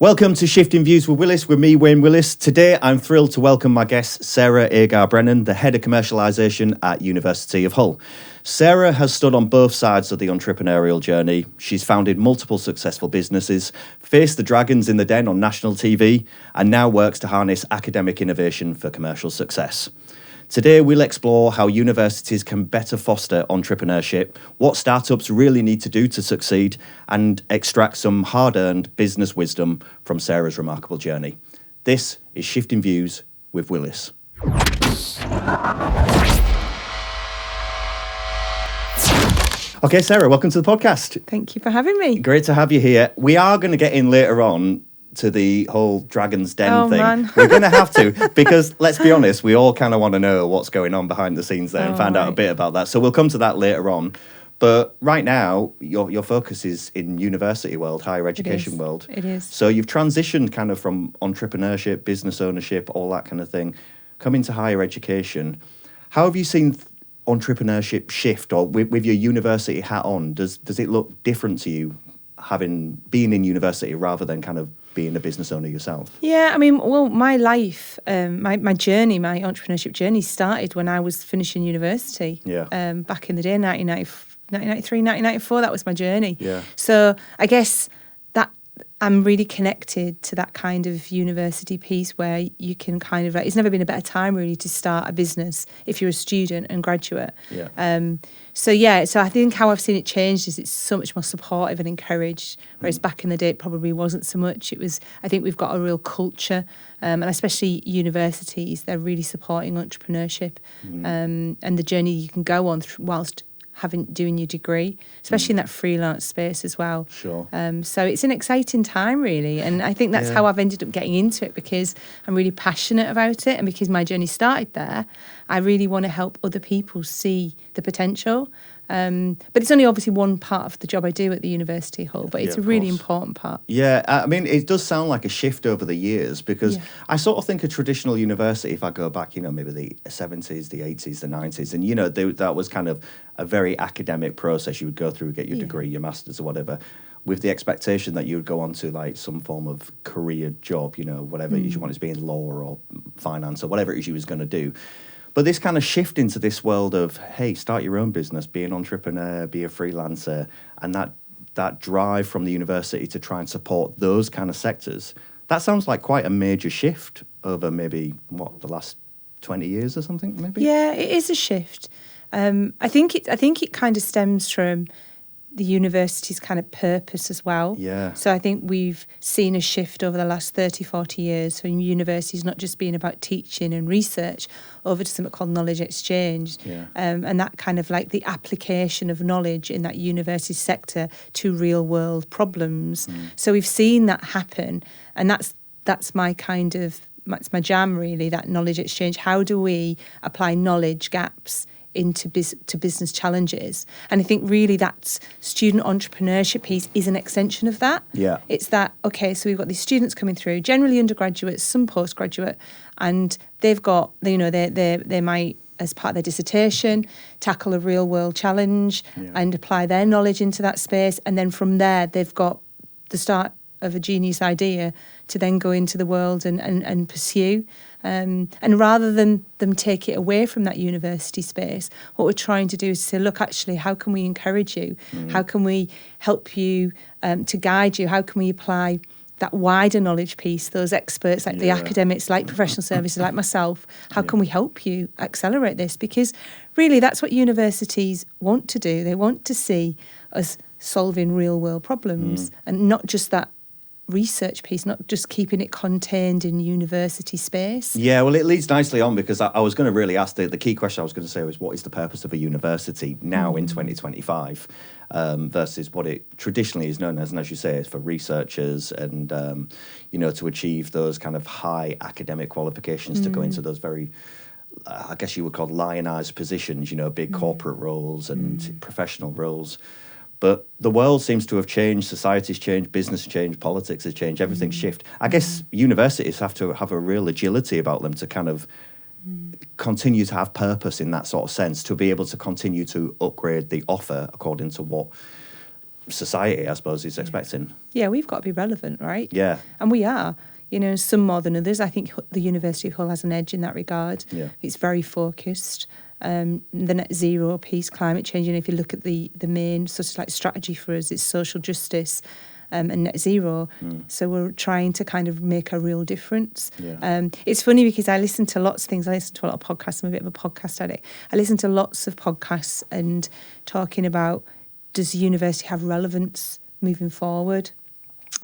Welcome to Shifting Views with Willis, with me, Wayne Willis. Today, I'm thrilled to welcome my guest, Sarah Agar-Brennan, the Head of Commercialisation at University of Hull. Sarah has stood on both sides of the entrepreneurial journey. She's founded multiple successful businesses, faced the dragons in the den on national TV, and now works to harness academic innovation for commercial success. Today, we'll explore how universities can better foster entrepreneurship, what startups really need to do to succeed, and extract some hard-earned business wisdom from Sarah's remarkable journey. This is Shifting Views with Willis. Okay, Sarah, welcome to the podcast. Thank you for having me. Great to have you here. We are going to get in later on to the whole Dragon's Den thing. Man. We're going to have to, because let's be honest, we all kind of want to know what's going on behind the scenes there and find out a bit about that. So we'll come to that later on. But right now, your focus is in university world, higher education world. It is. So you've transitioned kind of from entrepreneurship, business ownership, all that kind of thing, come into higher education. How have you seen entrepreneurship shift, or with your university hat on? Does it look different to you being in university rather than kind of being a business owner yourself? Yeah, I mean, well, my life, my journey, my entrepreneurship journey started when I was finishing university. Yeah. Back in the day, 1993, 1994, that was my journey. Yeah. So I guess that I'm really connected to that kind of university piece where you can kind of, it's never been a better time really to start a business if you're a student and graduate. Yeah. So I think how I've seen it change is it's so much more supportive and encouraged, whereas back in the day it probably wasn't so much. I think we've got a real culture, and especially universities, they're really supporting entrepreneurship and the journey you can go on whilst doing your degree, especially in that freelance space as well. Sure. So it's an exciting time really, and I think that's how I've ended up getting into it, because I'm really passionate about it, and because my journey started there, I really want to help other people see the potential. But it's only obviously one part of the job I do at the University of Hull, but it's a really important part. Yeah, I mean, it does sound like a shift over the years, because I sort of think a traditional university, if I go back, maybe the 70s, the 80s, the 90s, and, that was kind of a very academic process. You would go through, get your degree, your master's or whatever, with the expectation that you would go on to like some form of career job, whatever it is you want, to be in law or finance or whatever it is you was going to do. But this kind of shift into this world of, hey, start your own business, be an entrepreneur, be a freelancer, and that drive from the university to try and support those kind of sectors, that sounds like quite a major shift over maybe, the last 20 years or something, maybe? Yeah, it is a shift. I think it kind of stems from the university's kind of purpose as well. Yeah. So I think we've seen a shift over the last 30, 40 years from universities not just being about teaching and research over to something called knowledge exchange. Yeah. And that kind of like the application of knowledge in that university sector to real world problems. So we've seen that happen, and that's my kind of, that's my jam really, that knowledge exchange. How do we apply knowledge gaps into business challenges? And I think really that student entrepreneurship piece is an extension of that. Yeah. It's that, okay, so we've got these students coming through, generally undergraduates, some postgraduate, and they've got, they might, as part of their dissertation, tackle a real world challenge and apply their knowledge into that space. And then from there, they've got the start of a genius idea to then go into the world and pursue. And rather than them take it away from that university space, what we're trying to do is say, look, actually, how can we encourage you? How can we help you to guide you? How can we apply that wider knowledge piece, those experts like the academics, like professional services, like myself? How can we help you accelerate this? Because really, that's what universities want to do. They want to see us solving real world problems and not just that research piece, not just keeping it contained in university space. Yeah, well, it leads nicely on, because I was going to really ask the key question I was going to say was, what is the purpose of a university now in 2025 versus what it traditionally is known as? And as you say, it's for researchers and, to achieve those kind of high academic qualifications to go into those very, I guess you would call lionized positions, big corporate roles and professional roles. But the world seems to have changed, society's changed, business has changed, politics has changed, everything's shifted. I guess universities have to have a real agility about them to kind of continue to have purpose in that sort of sense, to be able to continue to upgrade the offer according to what society, I suppose, is expecting. Yeah, we've got to be relevant, right? Yeah. And we are. You know, some more than others. I think the University of Hull has an edge in that regard. Yeah. It's very focused. The net zero piece, climate change, and if you look at the main sort of like strategy for us, it's social justice and net zero. So we're trying to kind of make a real difference. Yeah. It's funny because I listen to lots of things. I listen to a lot of podcasts. I'm a bit of a podcast addict. I listen to lots of podcasts and talking about, does the university have relevance moving forward?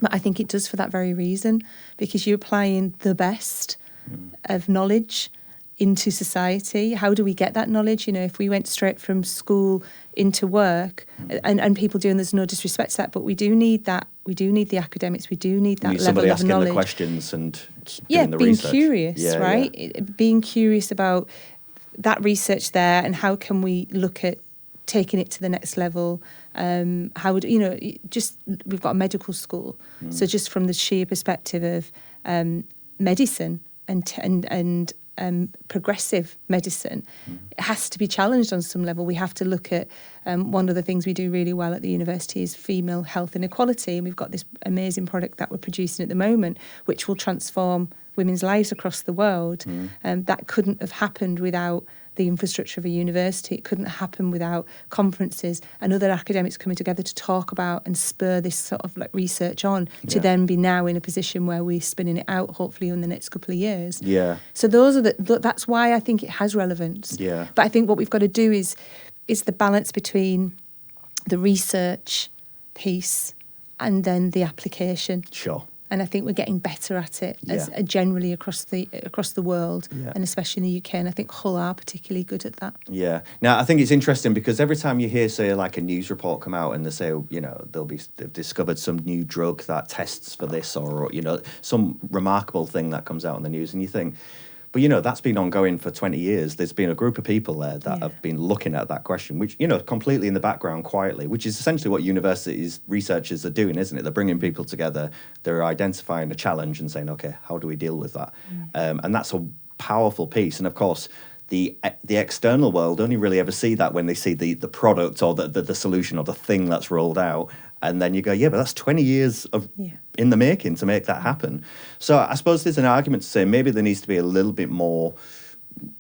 But I think it does for that very reason, because you're applying the best of knowledge into society. How do we get that knowledge? You know, if we went straight from school into work, and people do, and there's no disrespect to that, but we do need that. We do need the academics. We do need that level somebody of asking knowledge. the questions and being doing the research. Curious, right? Being curious about that research there, and how can we look at taking it to the next level. How would, you know, just, we've got a medical school, so just from the sheer perspective of medicine and progressive medicine, it has to be challenged on some level. We have to look at one of the things we do really well at the university is female health and equality, and we've got this amazing product that we're producing at the moment, which will transform women's lives across the world. That couldn't have happened without the infrastructure of a university. It couldn't happen without conferences and other academics coming together to talk about and spur this sort of like research on, to then be now in a position where we're spinning it out, hopefully in the next couple of years. Yeah. So those are that's why I think it has relevance. Yeah. But I think what we've got to do is the balance between the research piece and then the application. Sure. And I think we're getting better at it as generally across the world, and especially in the UK. And I think Hull are particularly good at that. Yeah. Now, I think it's interesting because every time you hear, say, like a news report come out and they say, you know, they've discovered some new drug that tests for this, or, you know, some remarkable thing that comes out in the news, and you think, but, you know, that's been ongoing for 20 years. There's been a group of people there that have been looking at that question, which, you know, completely in the background quietly, which is essentially what universities researchers are doing, isn't it? They're bringing people together. They're identifying a challenge and saying, OK, how do we deal with that? And that's a powerful piece. And, of course, the external world only really ever see that when they see the product or the solution or the thing that's rolled out. And then you go, yeah, but that's 20 years of in the making to make that happen. So I suppose there's an argument to say maybe there needs to be a little bit more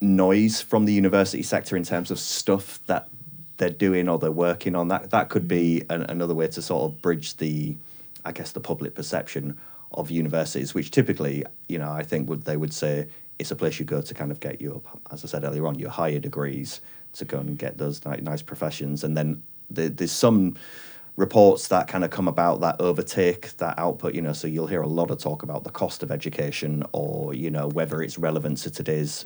noise from the university sector in terms of stuff that they're doing or they're working on. That could be another way to sort of bridge the public perception of universities, which typically, you know, I think they would say it's a place you go to kind of get your, as I said earlier on, your higher degrees, to go and get those nice professions. And then there's some reports that kind of come about that overtake that output, you know, so you'll hear a lot of talk about the cost of education, or, you know, whether it's relevant to today's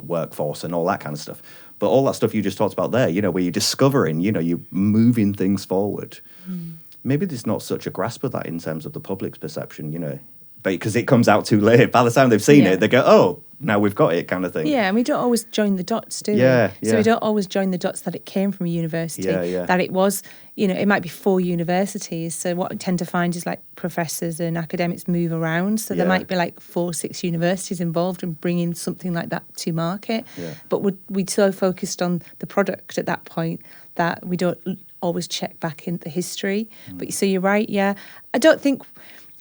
workforce and all that kind of stuff. But all that stuff you just talked about there, you know, where you're discovering, you know, you're moving things forward. Maybe there's not such a grasp of that in terms of the public's perception, you know, because it comes out too late. By the time they've seen it, they go, oh, now we've got it, kind of thing. Yeah, and we don't always join the dots, do we? So we don't always join the dots that it came from a university, that it was, you know, it might be 4 universities. So what I tend to find is like professors and academics move around. So there might be like 4, 6 universities involved in bringing something like that to market. But we'd so focused on the product at that point that we don't always check back in the history. But so you're right, I don't think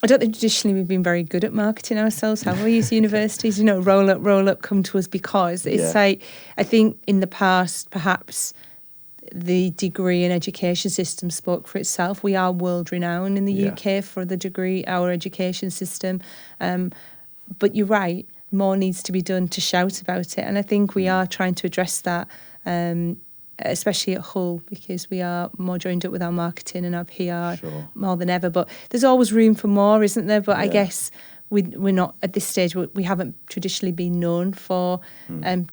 traditionally we've been very good at marketing ourselves, have we, as universities? You know, roll up, come to us, because it's like, I think in the past, perhaps the degree and education system spoke for itself. We are world renowned in the UK for the degree, our education system. But you're right, more needs to be done to shout about it. And I think we are trying to address that, especially at Hull, because we are more joined up with our marketing and our PR more than ever. But there's always room for more, isn't there? But I guess we're not at this stage. We haven't traditionally been known for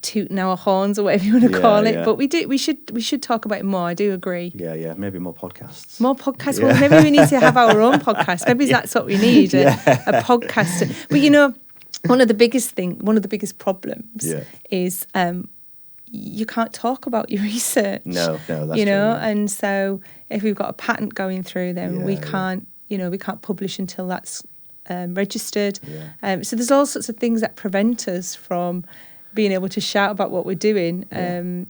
tooting our horns, or whatever you want to call it. But we do. We should talk about it more. I do agree. Yeah. Maybe more podcasts. More podcasts. Well, maybe we need to have our own podcast. Maybe that's what we need. A podcast. But you know, one of the biggest problems is. You can't talk about your research. No, that's you know, true. And so if we've got a patent going through, then we can't, you know, we can't publish until that's registered. So there's all sorts of things that prevent us from being able to shout about what we're doing.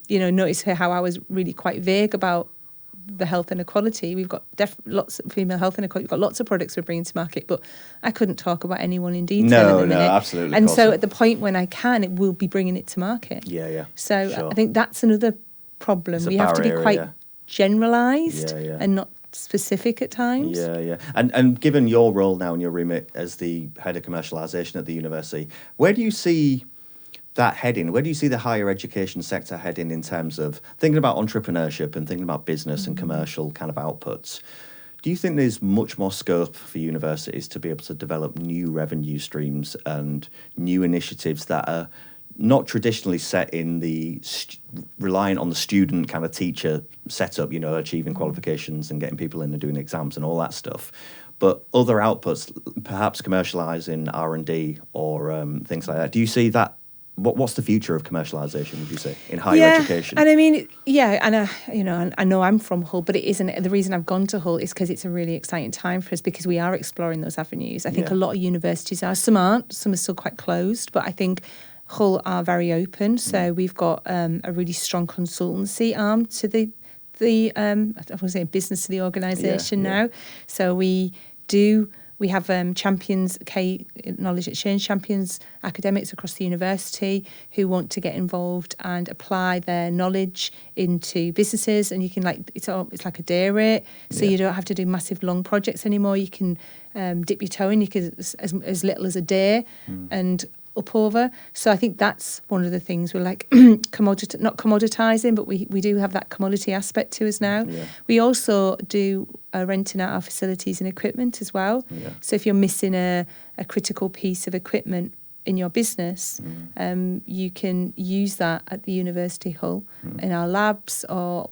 You know, notice how I was really quite vague about the health inequality. We've got lots of female health inequality. We've got lots of products we're bringing to market, but I couldn't talk about any one in detail at the minute. No, absolutely. And so at the point when I can, it will be bringing it to market. Yeah. So sure. I think that's another problem. We have to be quite generalised and not specific at times. Yeah. And given your role now in your remit as the head of commercialisation at the university, where do you see that heading? Where do you see the higher education sector heading in terms of thinking about entrepreneurship and thinking about business and commercial kind of outputs? Do you think there's much more scope for universities to be able to develop new revenue streams and new initiatives that are not traditionally set in the reliant on the student kind of teacher setup, achieving qualifications and getting people in and doing exams and all that stuff, but other outputs, perhaps commercialising R&D or things like that? Do you see that? What's the future of commercialisation, would you say, in higher education? And I mean, and I know I'm from Hull, but it isn't. The reason I've gone to Hull is because it's a really exciting time for us, because we are exploring those avenues. I think a lot of universities are. Some aren't. Some are still quite closed. But I think Hull are very open. So we've got a really strong consultancy arm to the I was saying business to the organisation now. So we have champions, knowledge exchange champions, academics across the university who want to get involved and apply their knowledge into businesses. And you can it's like a day rate, so you don't have to do massive long projects anymore. You can dip your toe in. You can as little as a day and up over. So I think that's one of the things we're not commoditizing, but we do have that commodity aspect to us now. We also do renting out our facilities and equipment as well. So if you're missing a critical piece of equipment in your business, you can use that at the University Hull in our labs or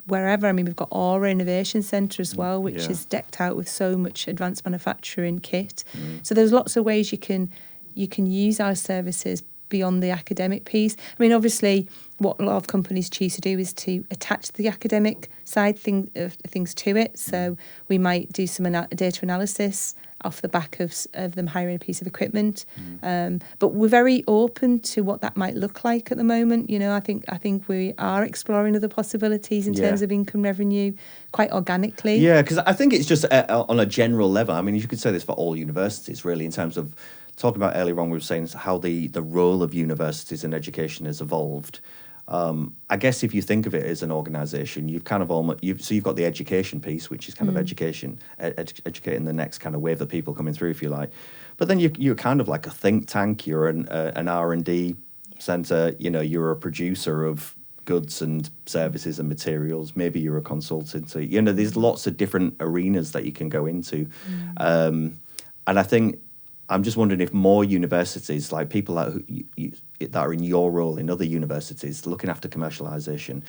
wherever. I mean, we've got Aura Innovation Centre as well, which is decked out with so much advanced manufacturing kit. So there's lots of ways you can use our services beyond the academic piece. I mean, obviously, what a lot of companies choose to do is to attach the academic side of things to it. So we might do some data analysis off the back of them hiring a piece of equipment. But we're very open to what that might look like at the moment. I think we are exploring other possibilities in terms of income revenue quite organically. Yeah, because I think it's just on a general level. I mean, you could say this for all universities, really, in terms of talking about earlier on, we were saying how the role of universities in education has evolved. I guess if you think of it as an organisation, you've kind of you've got the education piece, which is kind of educating the next kind of wave of people coming through, if you like. But then you're kind of like a think tank. You're an R&D centre. You're a producer of goods and services and materials. Maybe you're a consultant. So, there's lots of different arenas that you can go into. And I think I'm just wondering if more universities, like people that are in your role in other universities looking after commercialisation,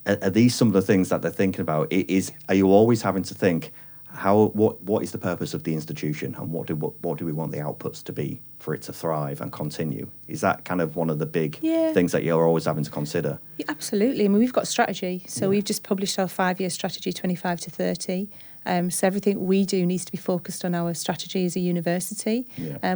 are these some of the things that they're thinking about? Are you always having to think, what is the purpose of the institution, and what do we want the outputs to be for it to thrive and continue? Is that kind of one of the big things that you're always having to consider? Yeah, absolutely. I mean, we've got strategy. So we've just published our 5-year strategy, 25 to 30. So everything we do needs to be focused on our strategy as a university,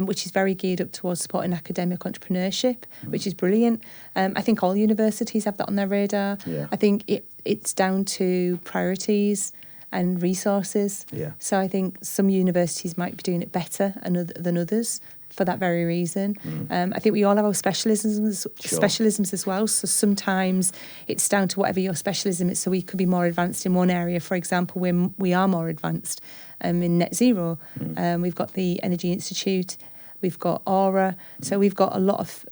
which is very geared up towards supporting academic entrepreneurship, which is brilliant. I think all universities have that on their radar. I think it's down to priorities and resources. So I think some universities might be doing it better than others for that very reason. I think we all have our specialisms as well. So sometimes it's down to whatever your specialism is. So we could be more advanced in one area. For example, we are more advanced in net zero. We've got the Energy Institute. We've got Aura. So we've got a lot of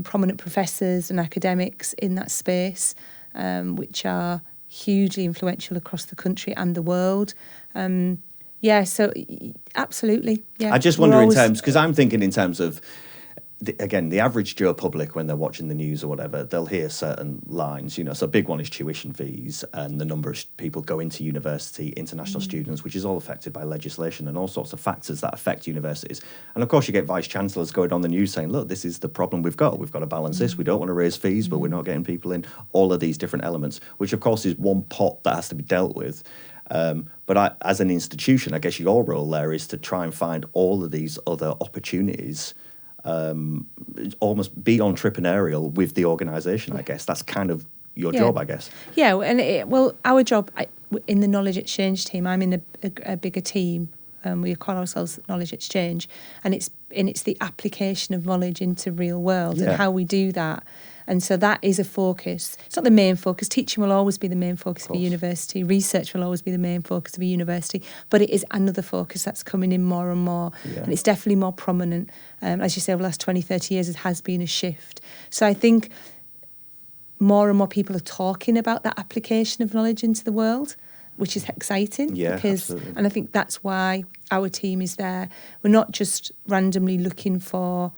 prominent professors and academics in that space, which are hugely influential across the country and the world. So absolutely. Yeah, I just wonder in terms, because I'm thinking in terms of, the average Joe public, when they're watching the news or whatever, they'll hear certain lines, So a big one is tuition fees and the number of people going to university, international students, which is all affected by legislation and all sorts of factors that affect universities. And of course, you get vice chancellors going on the news saying, look, this is the problem we've got. We've got to balance this. We don't want to raise fees, but we're not getting people in. All of these different elements, which of course is one pot that has to be dealt with. But as an institution, I guess your role there is to try and find all of these other opportunities, almost be entrepreneurial with the organisation, I guess. That's kind of your job, I guess. Yeah, and our job in the knowledge exchange team, I'm in a bigger team. We call ourselves Knowledge Exchange, and it's the application of knowledge into real world and how we do that. And so that is a focus. It's not the main focus. Teaching will always be the main focus of a university. Research will always be the main focus of a university. But it is another focus that's coming in more and more. Yeah. And it's definitely more prominent. As you say, over the last 20, 30 years, it has been a shift. So I think more and more people are talking about that application of knowledge into the world, which is exciting. Yeah, absolutely. And I think that's why our team is there. We're not just randomly looking for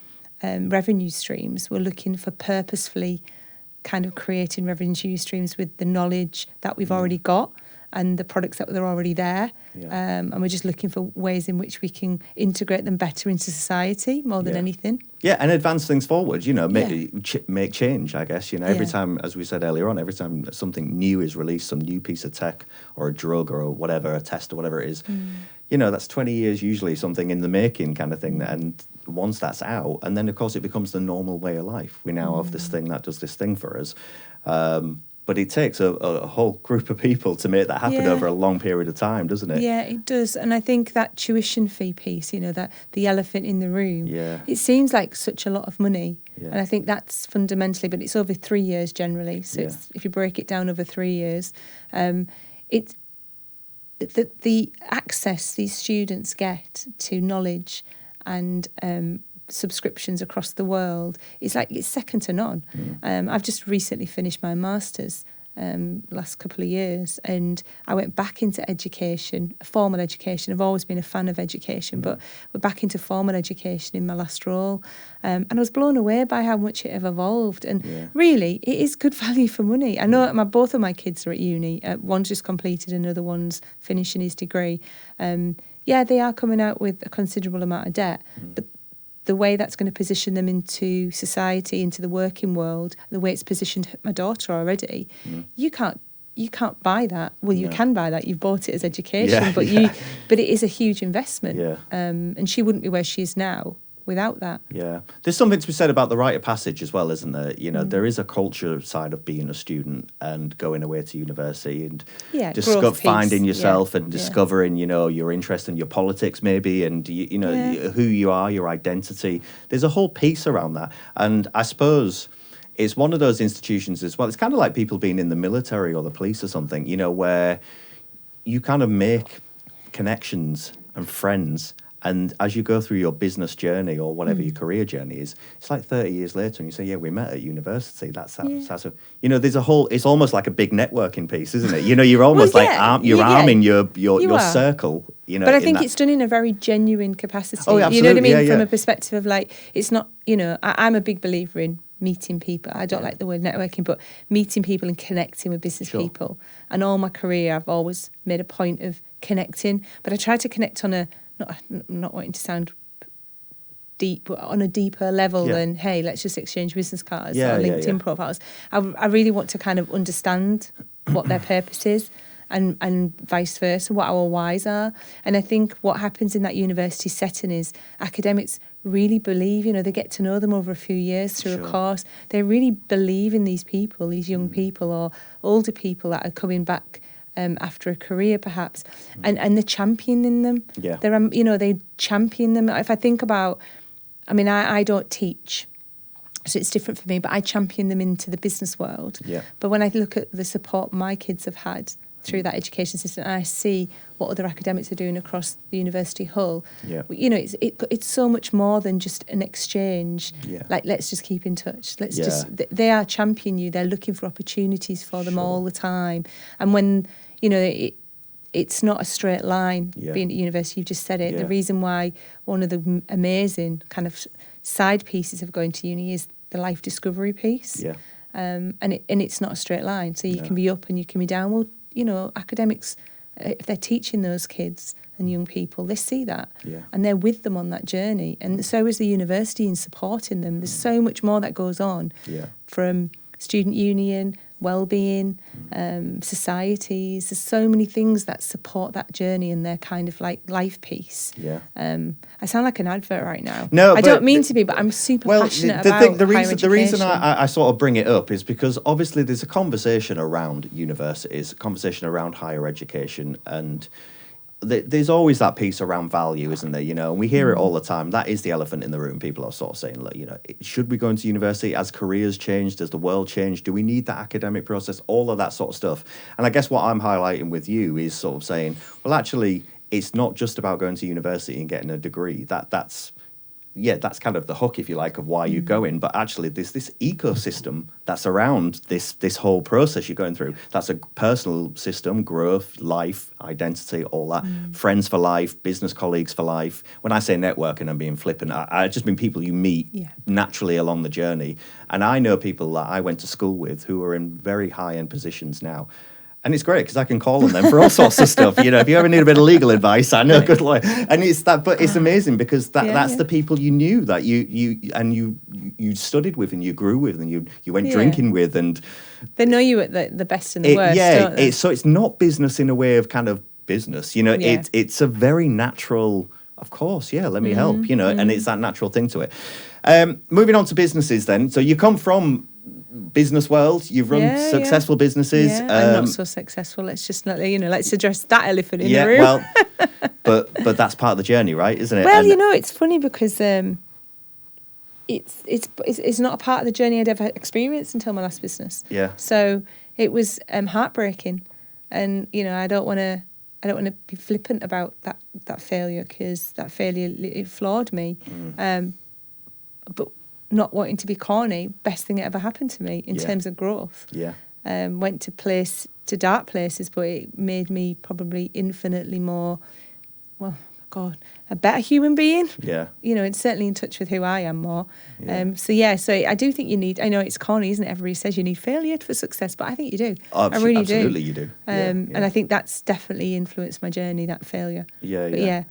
revenue streams. We're looking for purposefully kind of creating revenue streams with the knowledge that we've already got and the products that are already there. Yeah. And we're just looking for ways in which we can integrate them better into society more than anything. Yeah, and advance things forward, make change, I guess. Every time, as we said earlier on, every time something new is released, some new piece of tech or a drug or whatever, a test or whatever it is, that's 20 years usually something in the making kind of thing. And once that's out, and then, of course, it becomes the normal way of life. We now have this thing that does this thing for us. But it takes a whole group of people to make that happen over a long period of time, doesn't it? Yeah, it does. And I think that tuition fee piece, that the elephant in the room, it seems like such a lot of money. Yeah. And I think that's fundamentally, but it's over 3 years generally. So if you break it down over 3 years, the access these students get to knowledge and subscriptions across the world is it's second to none. I've just recently finished my master's last couple of years, and I went back into education, formal education. I've always been a fan of education, but we're back into formal education in my last role, and I was blown away by how much it have evolved. And really, it is good value for money. I know both of my kids are at uni. One's just completed, another one's finishing his degree. They are coming out with a considerable amount of debt, but the way that's going to position them into society, into the working world, the way it's positioned my daughter already, you can't buy that. Well, you can buy that. You've bought it as education, but it is a huge investment. Yeah. And she wouldn't be where she is now without that. Yeah. There's something to be said about the rite of passage as well, isn't there? There is a culture side of being a student and going away to university and finding yourself and discovering, your interest in your politics maybe and, who you are, your identity. There's a whole piece around that. And I suppose it's one of those institutions as well. It's kind of like people being in the military or the police or something, where you kind of make connections and friends. And as you go through your business journey or whatever your career journey is, it's like 30 years later and you say, we met at university. That's there's a whole, it's almost like a big networking piece, isn't it? You're almost arming your circle, But I think it's done in a very genuine capacity. Oh, absolutely. You know what I mean? From a perspective of it's not, I'm a big believer in meeting people. I don't like the word networking, but meeting people and connecting with business people. And all my career, I've always made a point of connecting, but I try to connect on not wanting to sound deep, but on a deeper level than, hey, let's just exchange business cards or LinkedIn profiles. I really want to kind of understand what their purpose is and vice versa, what our whys are. And I think what happens in that university setting is academics really believe, they get to know them over a few years through a course. They really believe in these people, these young people or older people that are coming back after a career perhaps, and they're championing them. Yeah. They champion them. If I think about, I don't teach, so it's different for me, but I champion them into the business world. Yeah. But when I look at the support my kids have had through that education system, and I see what other academics are doing across the university hull, it's so much more than just an exchange. Yeah. Let's just keep in touch. They are championing you. They're looking for opportunities for them all the time. And when it's not a straight line being at university. You've just said it. Yeah. The reason why one of the amazing kind of side pieces of going to uni is the life discovery piece. Yeah. And it's not a straight line. So you can be up and you can be down. Well, academics, if they're teaching those kids and young people, they see that. Yeah. And they're with them on that journey. And so is the university in supporting them. There's so much more that goes on from student union, well-being, societies. There's so many things that support that journey and their kind of like life piece. Yeah. I sound like an advert right now. No, I don't mean to be, but I'm super passionate about the higher reason the reason education. I sort of bring it up is because obviously there's a conversation around universities, a conversation around higher education, and there's always that piece around value, isn't there? You know, and we hear it all the time. That is the elephant in the room. People are sort of saying, look, you know, should we go into university? As careers changed, as the world changed, do we need that academic process? All of that sort of stuff. And I guess what I'm highlighting with you is sort of saying, well, actually, it's not just about going to university and getting a degree. That's kind of the hook, if you like, of why you go in. But actually, there's this ecosystem that's around this whole process you're going through. That's a personal system, growth, life, identity, all that. Friends for life, business colleagues for life. When I say networking, I'm being flippant. I just mean people you meet naturally along the journey. And I know people that I went to school with who are in very high-end positions now. And it's great because I can call on them for all sorts of stuff. You know, if you ever need a bit of legal advice, I know a good lawyer. And it's that, but it's amazing because that's the people you knew that you studied with and you grew with and you went drinking with, and they know you at the best and the worst. Don't they? So it's not business in a way of kind of business. You know, it's a very natural. Of course, let me help. You know, and it's that natural thing to it. Moving on to businesses, then. So you come from business world, you've run successful businesses. And not so successful. Let's just not, let's address that elephant in the room. Well, but that's part of the journey, right? Isn't it? Well, it's funny because it's not a part of the journey I'd ever experienced until my last business. Yeah. So it was heartbreaking, and I don't want to be flippant about that failure because that failure it flawed me. But not wanting to be corny, best thing that ever happened to me in terms of growth. Yeah. Went to dark places, but it made me probably infinitely more, a better human being. Yeah. It's certainly in touch with who I am more. Yeah. So I do think you need, I know it's corny, isn't it? Everybody says you need failure for success, but I think you do. Oh, I really do. Absolutely you do. And I think that's definitely influenced my journey, that failure. Yeah.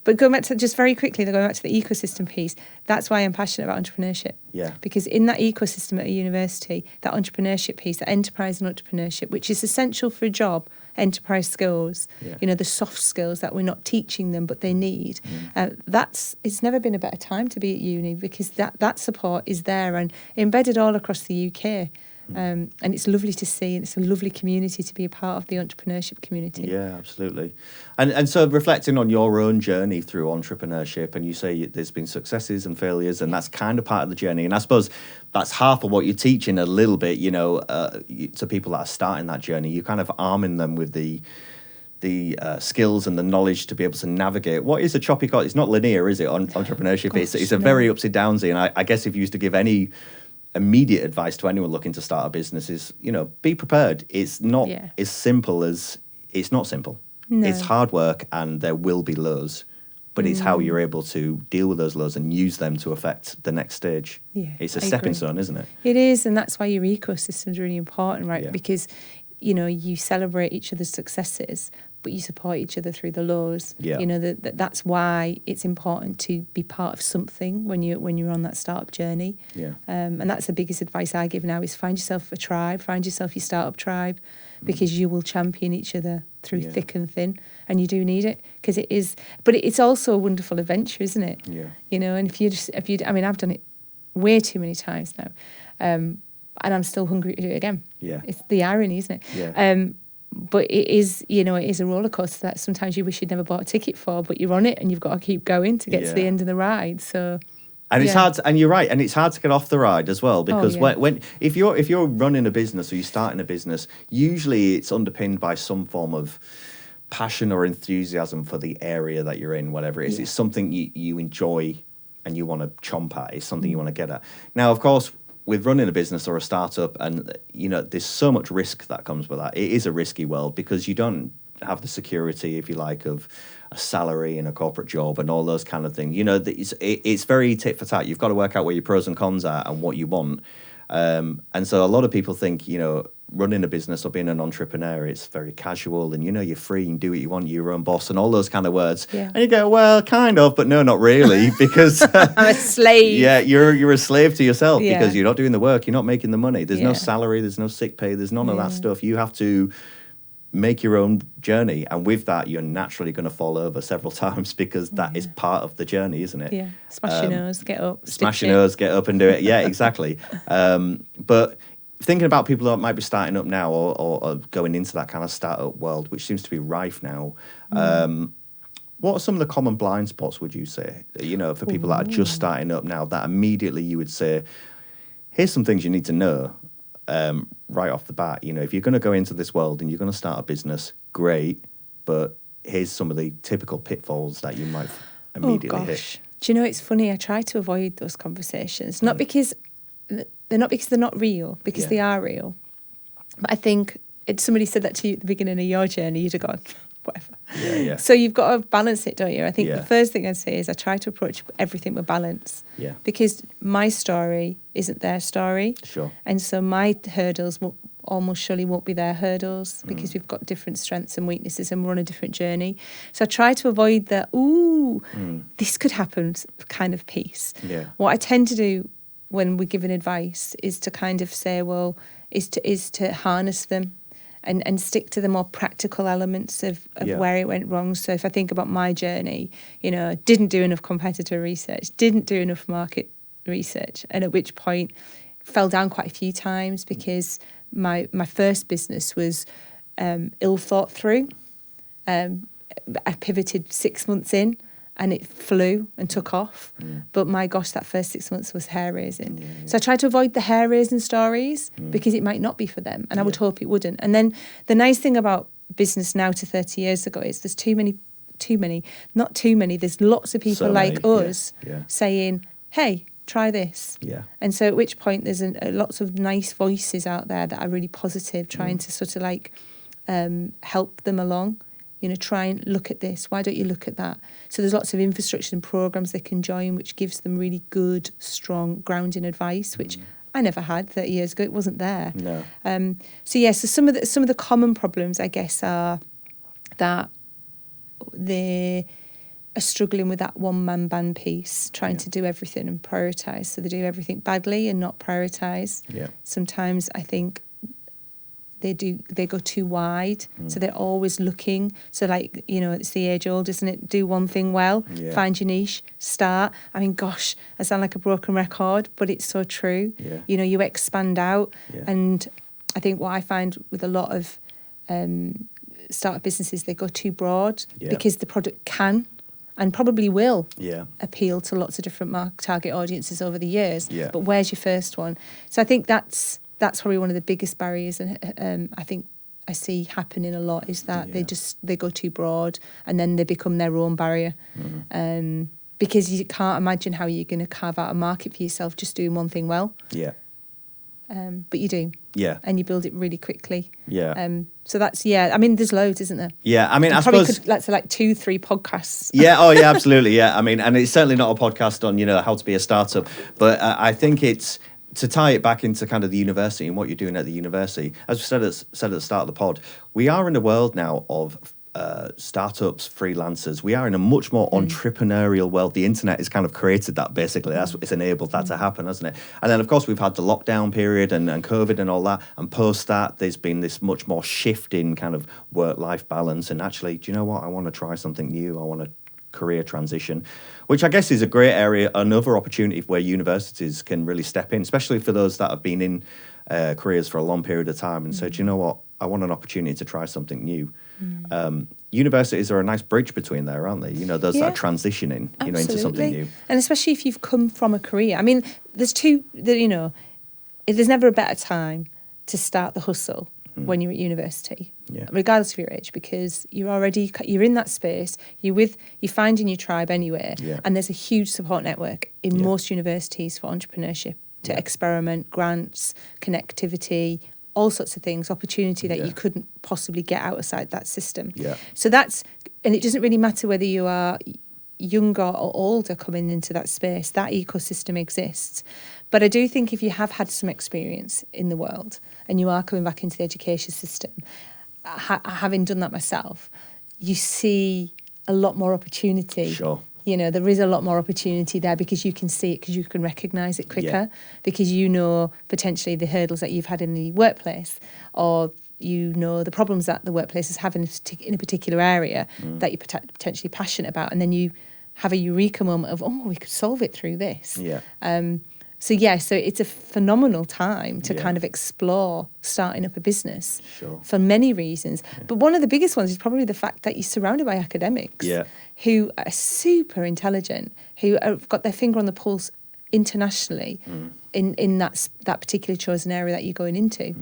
But going back to just very quickly, going back to the ecosystem piece, that's why I'm passionate about entrepreneurship. Yeah. Because in that ecosystem at a university, that entrepreneurship piece, that enterprise and entrepreneurship, which is essential for a job, enterprise skills, the soft skills that we're not teaching them, but they need. It's never been a better time to be at uni because that support is there and embedded all across the UK. And it's lovely to see, and it's a lovely community to be a part of the entrepreneurship community. Yeah, absolutely. And so reflecting on your own journey through entrepreneurship, and you say there's been successes and failures, and that's kind of part of the journey. And I suppose that's half of what you're teaching a little bit, to people that are starting that journey. You're kind of arming them with the skills and the knowledge to be able to navigate what is a choppy course. It's not linear, is it? Entrepreneurship, it's a very upsy downsy. And I guess if you used to give any immediate advice to anyone looking to start a business is, be prepared. It's not as simple as, it's not simple. No. It's hard work and there will be lows, but it's how you're able to deal with those lows and use them to affect the next stage. Yeah, it's a stepping stone, isn't it? It is, and that's why your ecosystem is really important, right? Yeah. Because, you celebrate each other's successes, but you support each other through the lows. Yeah. That's why it's important to be part of something when you're on that startup journey. Yeah. And that's the biggest advice I give now is find yourself a tribe, find yourself your startup tribe, because you will champion each other through thick and thin, and you do need it because it is. But it's also a wonderful adventure, isn't it? Yeah. And I've done it way too many times now, and I'm still hungry to do it again. Yeah. It's the irony, isn't it? Yeah. But it is, it is a roller coaster that sometimes you wish you'd never bought a ticket for, but you're on it and you've got to keep going to get to the end of the ride. So, and it's hard, and you're right, and it's hard to get off the ride as well because when if you're running a business or you're starting a business, usually it's underpinned by some form of passion or enthusiasm for the area that you're in, whatever it is. It's something you enjoy and you want to chomp at. It's something you want to get at. Now, of course, with running a business or a startup, and there's so much risk that comes with that. It is a risky world because you don't have the security, if you like, of a salary in a corporate job and all those kind of things. It's very tit for tat. You've got to work out where your pros and cons are and what you want. And so a lot of people think, running a business or being an entrepreneur, it's very casual and, you're free and do what you want, you're your own boss and all those kind of words. Yeah. And you go, well, kind of, but no, not really, because I'm a slave. Yeah, you're a slave to yourself Yeah. because you're not doing the work, you're not making the money. There's no Yeah. salary, there's no sick pay, there's none of that stuff. You have to make your own journey, and with that you're naturally going to fall over several times because that is part of the journey, isn't it? Yeah. Smash your nose, get up. Smash your nose, get up and do it. Yeah, exactly. But thinking about people that might be starting up now or going into that kind of startup world, which seems to be rife now, what are some of the common blind spots, would you say, for people that are just starting up now, that immediately you would say, here's some things you need to know right off the bat? If you're going to go into this world and you're going to start a business, great, but here's some of the typical pitfalls that you might immediately hit. Do you know, it's funny, I try to avoid those conversations, not because they're not real, because they are real. But I think if somebody said that to you at the beginning of your journey, you'd have gone, whatever. Yeah. So you've got to balance it, don't you? I think the first thing I'd say is I try to approach everything with balance. Yeah. Because my story isn't their story. Sure. And so my hurdles almost surely won't be their hurdles because we've got different strengths and weaknesses and we're on a different journey. So I try to avoid the, this could happen kind of piece. Yeah. What I tend to do when we're giving advice is to kind of say, is to harness them and stick to the more practical elements of where it went wrong. So if I think about my journey, didn't do enough competitor research, didn't do enough market research, and at which point fell down quite a few times because my first business was ill thought through. I pivoted 6 months in and it flew and took off. But my gosh, that first 6 months was hair raising. Yeah. So I try to avoid the hair raising stories because it might not be for them. And I would hope it wouldn't. And then the nice thing about business now to 30 years ago is there's not too many. There's lots of people like us saying, hey, try this. Yeah. And so at which point there's lots of nice voices out there that are really positive, trying to sort of like help them along. Try and look at this. Why don't you look at that? So there's lots of infrastructure and programs they can join, which gives them really good, strong, grounding advice, which I never had 30 years ago. It wasn't there. No. So some of the common problems, I guess, are that they are struggling with that one-man band piece, trying to do everything and prioritise. So they do everything badly and not prioritise. Yeah. Sometimes I think they go too wide, so they're always looking. So it's the age old, isn't it? Do one thing well, find your niche, start. I mean, gosh, I sound like a broken record, but it's so true. Yeah. You expand out. Yeah. And I think what I find with a lot of startup businesses, they go too broad because the product can and probably will appeal to lots of different target audiences over the years. Yeah. But where's your first one? So I think that's probably one of the biggest barriers, and I think I see happening a lot is that they go too broad and then they become their own barrier, because you can't imagine how you're going to carve out a market for yourself just doing one thing well. Yeah. But you do. Yeah. And you build it really quickly. Yeah. So that's I mean, there's loads, isn't there? Yeah. I mean, I probably suppose could, like 2-3 podcasts. Yeah. Oh, yeah. Absolutely. Yeah. I mean, and it's certainly not a podcast on how to be a startup, but I think it's to tie it back into kind of the university and what you're doing at the university. As we said at the start of the pod, we are in a world now of startups, freelancers. We are in a much more entrepreneurial world. The internet has kind of created that, basically. It's enabled that to happen, hasn't it? And then, of course, we've had the lockdown period and COVID and all that. And post that, there's been this much more shift in kind of work-life balance. And actually, do you know what? I want to try something new. I want to career transition, which I guess is a great area, another opportunity where universities can really step in, especially for those that have been in careers for a long period of time and said, you know what, I want an opportunity to try something new. Universities are a nice bridge between there, aren't they? Those that are transitioning, into something new. And especially if you've come from a career. I mean, there's never a better time to start the hustle when you're at university, regardless of your age, because you're in that space, you're finding your tribe anywhere, and there's a huge support network in most universities for entrepreneurship, to experiment, grants, connectivity, all sorts of things, opportunity that you couldn't possibly get outside that system. Yeah. So and it doesn't really matter whether you are younger or older coming into that space, that ecosystem exists. But I do think if you have had some experience in the world and you are coming back into the education system, having done that myself, you see a lot more opportunity. Sure. You know, there is a lot more opportunity there because you can see it, because you can recognise it quicker, because you know potentially the hurdles that you've had in the workplace, or you know the problems that the workplace is having in a particular area that you're potentially passionate about, and then you have a eureka moment of, oh, we could solve it through this. So it's a phenomenal time to kind of explore starting up a business for many reasons. But one of the biggest ones is probably the fact that you're surrounded by academics who are super intelligent, who have got their finger on the pulse internationally in that particular chosen area that you're going into.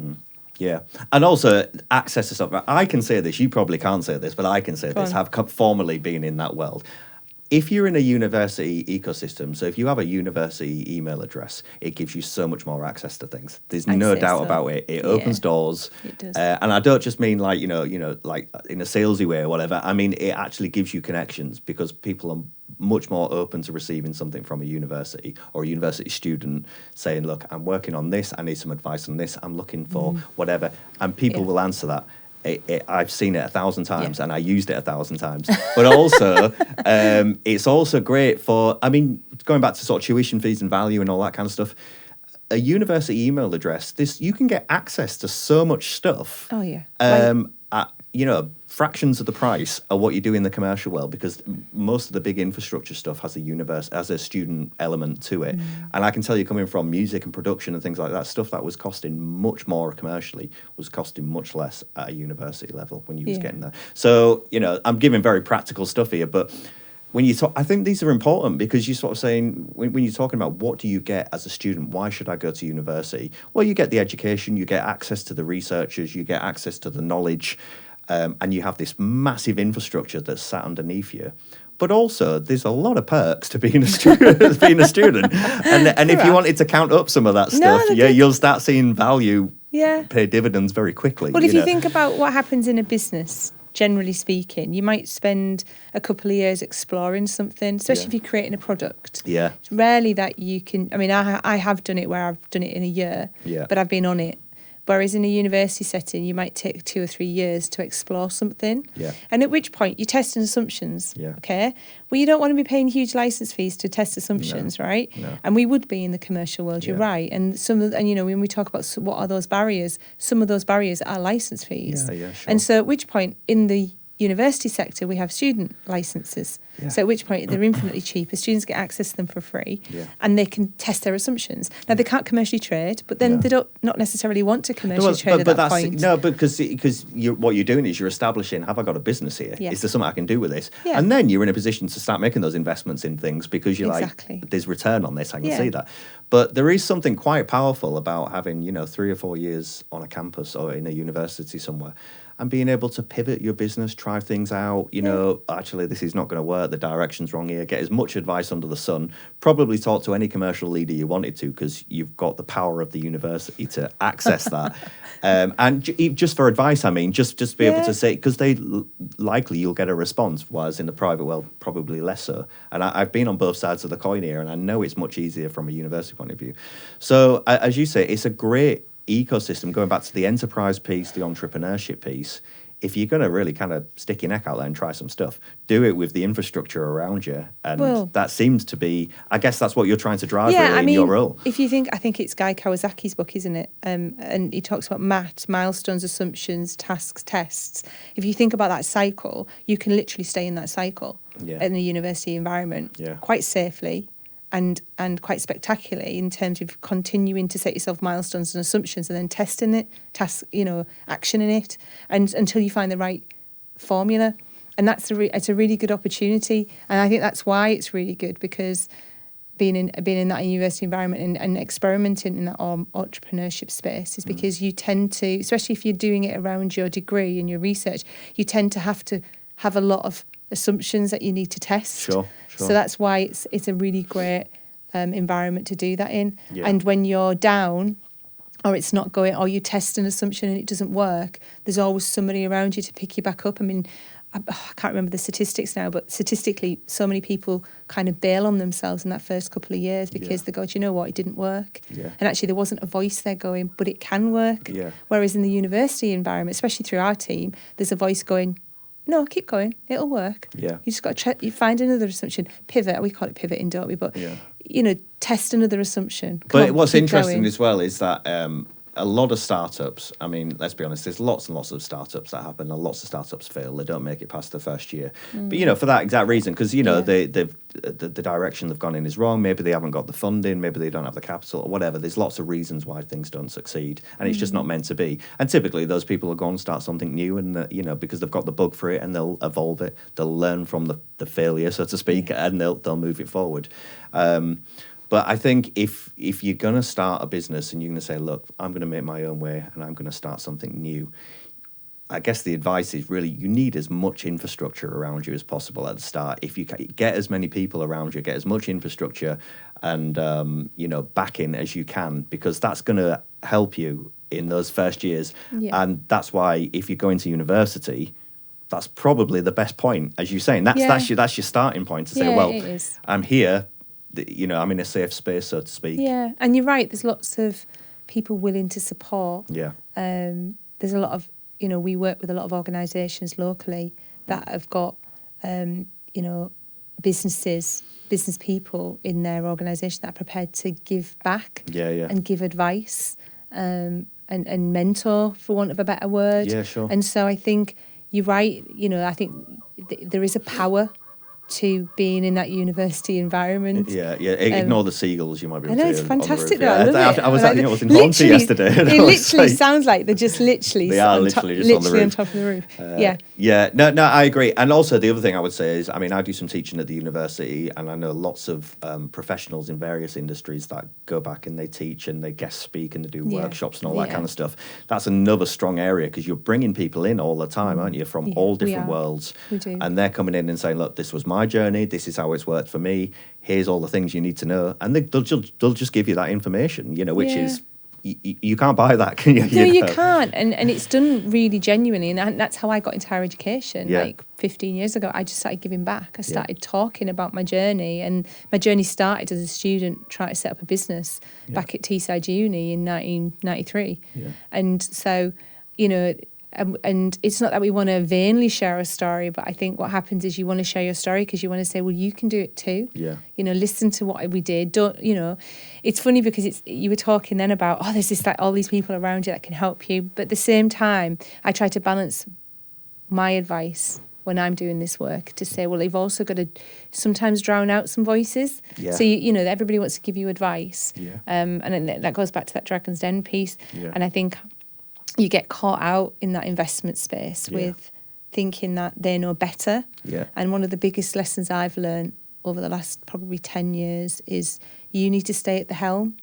Yeah, and also access to stuff. I can say this, you probably can't say this, but I can say this, have formerly been in that world. If you're in a university ecosystem, so if you have a university email address, it gives you so much more access to things. There's no doubt about it. It opens doors. It does. And I don't just mean like, like in a salesy way or whatever. I mean, it actually gives you connections because people are much more open to receiving something from a university or a university student saying, look, I'm working on this. I need some advice on this. I'm looking for whatever. And people will answer that. I've seen it 1,000 times and I used it 1,000 times. But also, it's also great for, I mean, going back to sort of tuition fees and value and all that kind of stuff, a university email address, you can get access to so much stuff. Oh, yeah. At, fractions of the price of what you do in the commercial world, because most of the big infrastructure stuff has a student element to it. And I can tell you, coming from music and production and things like that, stuff that was costing much more commercially was costing much less at a university level when you was getting there. So, I'm giving very practical stuff here, but when you talk, I think these are important because you're sort of saying, when you're talking about what do you get as a student, why should I go to university? Well, you get the education, you get access to the researchers, you get access to the knowledge, and you have this massive infrastructure that's sat underneath you. But also, there's a lot of perks to being a student. And if you wanted to count up some of that stuff, you'll start seeing value pay dividends very quickly. Well, if you think about what happens in a business, generally speaking, you might spend a couple of years exploring something, especially if you're creating a product. Yeah. It's rarely that you can, I mean, I have done it where I've done it in a year, but I've been on it. Whereas in a university setting, you might take 2 or 3 years to explore something. Yeah. And at which point, you test assumptions, okay? Well, you don't want to be paying huge license fees to test assumptions, right? No. And we would be in the commercial world, you're right. And when we talk about what are those barriers, some of those barriers are license fees. Yeah, sure. And so at which point, in the university sector, we have student licenses. Yeah. So at which point they're infinitely cheaper. Students get access to them for free, and they can test their assumptions. Now they can't commercially trade, but then they don't not necessarily want to commercially trade at that point. No, because what you're doing is you're establishing: have I got a business here? Yeah. Is there something I can do with this? Yeah. And then you're in a position to start making those investments in things because you're like, there's return on this. I can see that. But there is something quite powerful about having 3 or 4 years on a campus or in a university somewhere, and being able to pivot your business, try things out, actually this is not going to work, the direction's wrong here, get as much advice under the sun, probably talk to any commercial leader you wanted to because you've got the power of the university to access that. And just for advice, I mean, just to be able to say, because likely you'll get a response, whereas in the private world, probably less so. And I've been on both sides of the coin here, and I know it's much easier from a university point of view. So as you say, it's a great ecosystem, going back to the enterprise piece, the entrepreneurship piece. If you're going to really kind of stick your neck out there and try some stuff, do it with the infrastructure around you. And that seems to be, I guess that's what you're trying to drive in your role. If you think, I think it's Guy Kawasaki's book, isn't it? And he talks about MAT, milestones, assumptions, tasks, tests. If you think about that cycle, you can literally stay in that cycle in the university environment quite safely. And quite spectacularly in terms of continuing to set yourself milestones and assumptions and then testing it, actioning it, and until you find the right formula. And it's a really good opportunity. And I think that's why it's really good, because being in that university environment and experimenting in that entrepreneurship space is because you tend to, especially if you're doing it around your degree and your research, you tend to have a lot of assumptions that you need to test. Sure. So that's why it's a really great environment to do that in. Yeah. And when you're down, or it's not going, or you test an assumption and it doesn't work, there's always somebody around you to pick you back up. I mean, I can't remember the statistics now, but statistically, so many people kind of bail on themselves in that first couple of years because they go, do you know what, it didn't work. Yeah. And actually there wasn't a voice there going, but it can work. Yeah. Whereas in the university environment, especially through our team, there's a voice going, no, keep going, it'll work. Yeah. You just got to you find another assumption. Pivot, we call it pivoting, don't we? But, test another assumption. But what's interesting as well is that a lot of startups, I mean, let's be honest, there's lots and lots of startups that happen, and lots of startups fail. They don't make it past the first year. But, for that exact reason, because, the direction they've gone in is wrong. Maybe they haven't got the funding. Maybe they don't have the capital or whatever. There's lots of reasons why things don't succeed, and it's just not meant to be. And typically those people will go and start something new, and, because they've got the bug for it, and they'll evolve it. They'll learn from the failure, so to speak, and they'll move it forward. But I think if you're going to start a business and you're going to say, look, I'm going to make my own way and I'm going to start something new, I guess the advice is really you need as much infrastructure around you as possible at the start. If you get as many people around you, get as much infrastructure and, backing as you can, because that's going to help you in those first years. Yeah. And that's why if you go into university, that's probably the best point, as you're saying. That's your starting point to say, well, I'm here. I'm in a safe space, so to speak. Yeah, and you're right. There's lots of people willing to support. Yeah. There's a lot of, we work with a lot of organisations locally that have got, business people in their organisation that are prepared to give back. And give advice and mentor, for want of a better word. Yeah, sure. And so I think you're right. I think there is a power to being in that university environment. Ignore the seagulls. You might be able to. I know, it's fantastic though. I love it. I was in Hornsey yesterday. It literally sounds like they're just literally they are literally just on the roof. On top of the roof. No, I agree. And also the other thing I would say is, I do some teaching at the university, and I know lots of professionals in various industries that go back and they teach and they guest speak and they do workshops and all that kind of stuff. That's another strong area, because you're bringing people in all the time, aren't you, from all different worlds. We do. And they're coming in and saying, look, this was my journey, this is how it's worked for me, here's all the things you need to know, and they'll just give you that information, which is you can't buy that, can you? No, you can't, and it's done really genuinely, and that's how I got into higher education. Like 15 years ago, I just started giving back. I started talking about my journey, and my journey started as a student trying to set up a business back at Teesside Uni in 1993, and so and it's not that we want to vainly share a story, but I think what happens is you want to share your story because you want to say, well, you can do it too. Yeah. Listen to what we did. Don't, it's funny because you were talking then about, there's this, like, all these people around you that can help you. But at the same time, I try to balance my advice when I'm doing this work to say, well, you've also got to sometimes drown out some voices. Yeah. So, everybody wants to give you advice. Yeah. And that goes back to that Dragon's Den piece. Yeah. And I think you get caught out in that investment space with thinking that they know better. Yeah. And one of the biggest lessons I've learned over the last probably 10 years is you need to stay at the helm.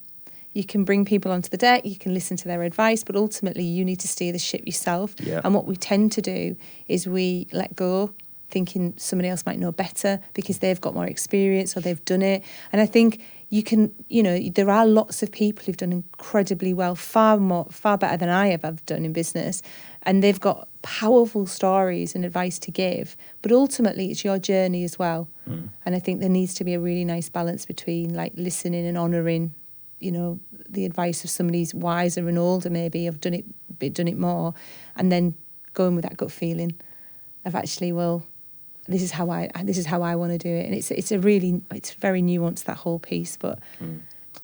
You can bring people onto the deck, you can listen to their advice, but ultimately you need to steer the ship yourself. Yeah. And what we tend to do is we let go, thinking somebody else might know better because they've got more experience or they've done it. And I think you can, there are lots of people who've done incredibly well, far better than I have done in business. And they've got powerful stories and advice to give. But ultimately, it's your journey as well. Mm. And I think there needs to be a really nice balance between, like, listening and honouring, the advice of somebody who's wiser and older, maybe, have done it more, and then going with that gut feeling of actually, well, this is how I want to do it. And it's very nuanced, that whole piece. But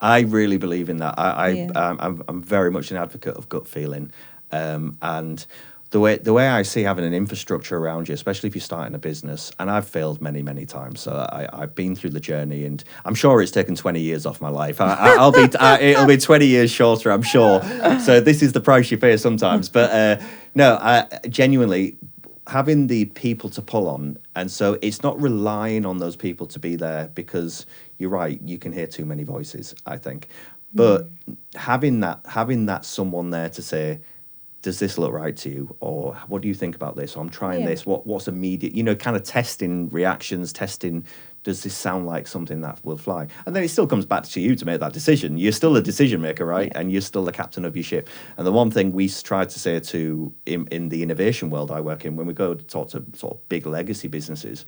I really believe in that. I'm very much an advocate of gut feeling, and the way I see having an infrastructure around you, especially if you're starting a business, and I've failed many times, so I've been through the journey, and I'm sure it's taken 20 years off my life. It'll be 20 years shorter, I'm sure. So this is the price you pay sometimes. But genuinely, having the people to pull on, and so it's not relying on those people to be there, because you're right, you can hear too many voices, I think. But having that someone there to say, does this look right to you? Or what do you think about this? Or I'm trying this. What's immediate? Kind of testing reactions, testing does this sound like something that will fly? And then it still comes back to you to make that decision. You're still a decision maker, right? And you're still the captain of your ship. And the one thing we try to say in the innovation world I work in, when we go to talk to sort of big legacy businesses,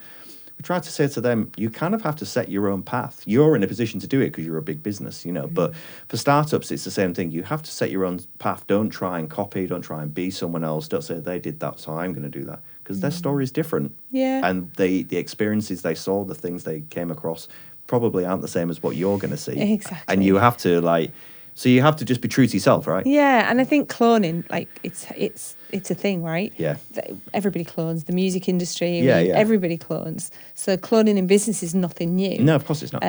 we try to say to them, you kind of have to set your own path. You're in a position to do it because you're a big business, But for startups, it's the same thing. You have to set your own path. Don't try and copy. Don't try and be someone else. Don't say they did that, so I'm going to do that. Because their story is different. Yeah. And the experiences they saw, the things they came across, probably aren't the same as what you're going to see. Exactly. And you have to so you have to just be true to yourself, right? Yeah, and I think cloning, it's a thing, right? Yeah. Everybody clones. The music industry, Yeah. everybody clones. So cloning in business is nothing new. No, of course it's not.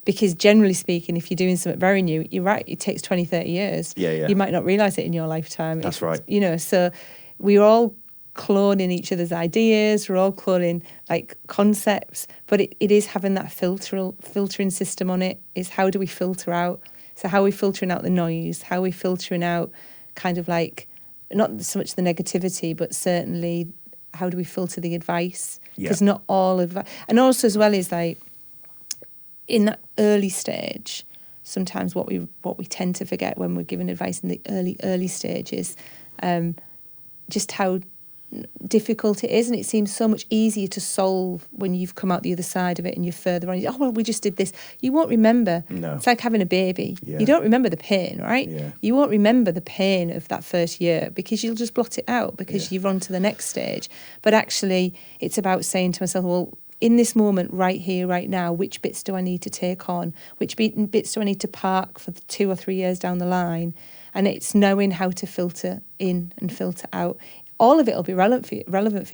Because generally speaking, if you're doing something very new, you're right, it takes 20, 30 years. Yeah. You might not realise it in your lifetime. That's right. So we're all cloning each other's ideas, we're all cloning concepts, but it is having that filtering system on it. Is how do we filter out? So how are we filtering out the noise? How are we filtering out kind of not so much the negativity, but certainly how do we filter the advice? Because not all advice, and also as well is in that early stage, sometimes what we tend to forget when we're giving advice in the early stages, just how difficult it is, and it seems so much easier to solve when you've come out the other side of it and you're further on. Oh, well, we just did this. You won't remember. No. It's like having a baby. Yeah. You don't remember the pain, right? Yeah. You won't remember the pain of that first year because you'll just blot it out because you've run to the next stage. But actually, it's about saying to myself, well, in this moment, right here, right now, which bits do I need to take on? Which bits do I need to park for 2 or 3 years down the line? And it's knowing how to filter in and filter out. All of it will be relevant for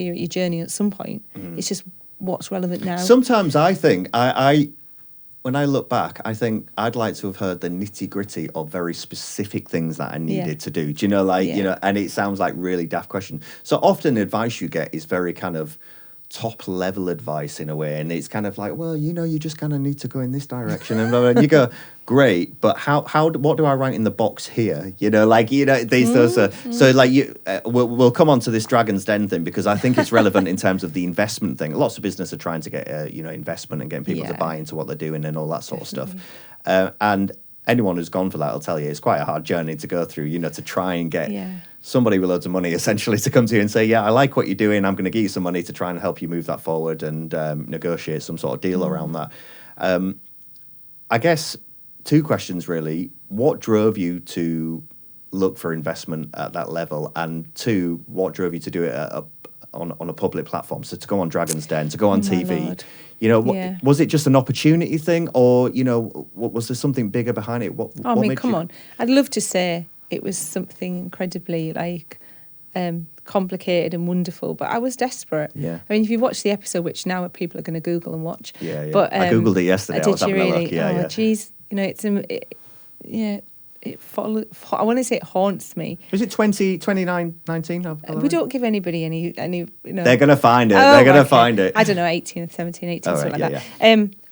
you at your journey at some point. It's just what's relevant now. Sometimes I think, when I look back, I think I'd like to have heard the nitty-gritty of very specific things that I needed to do. Do you know, and it sounds like really daft question. So often the advice you get is very kind of top-level advice in a way, and it's kind of like, well, you just kind of need to go in this direction, and blah, blah, and you go, great, but what do I write in the box here? We'll come on to this Dragon's Den thing because I think it's relevant in terms of the investment thing. Lots of business are trying to get investment and getting people to buy into what they're doing and all that sort of stuff, and anyone who's gone for that will tell you it's quite a hard journey to go through, to try and get somebody with loads of money essentially to come to you and say, I like what you're doing, I'm going to give you some money to try and help you move that forward and negotiate some sort of deal around that. I guess 2 questions really. What drove you to look for investment at that level? And 2, what drove you to do it on a public platform? So to go on Dragon's Den, to go on TV. Lord. Was it just an opportunity thing, or was there something bigger behind it? Come on. I'd love to say it was something incredibly complicated and wonderful, but I was desperate. Yeah. I mean, if you watch the episode, which now people are going to Google and watch. Yeah. But I googled it yesterday. I was having a look. Yeah. Geez, it I want to say it haunts me. Was it 2019? We don't give anybody any. They're going to find it. They're going to find it. I don't know, 18, 17, 18, something like that.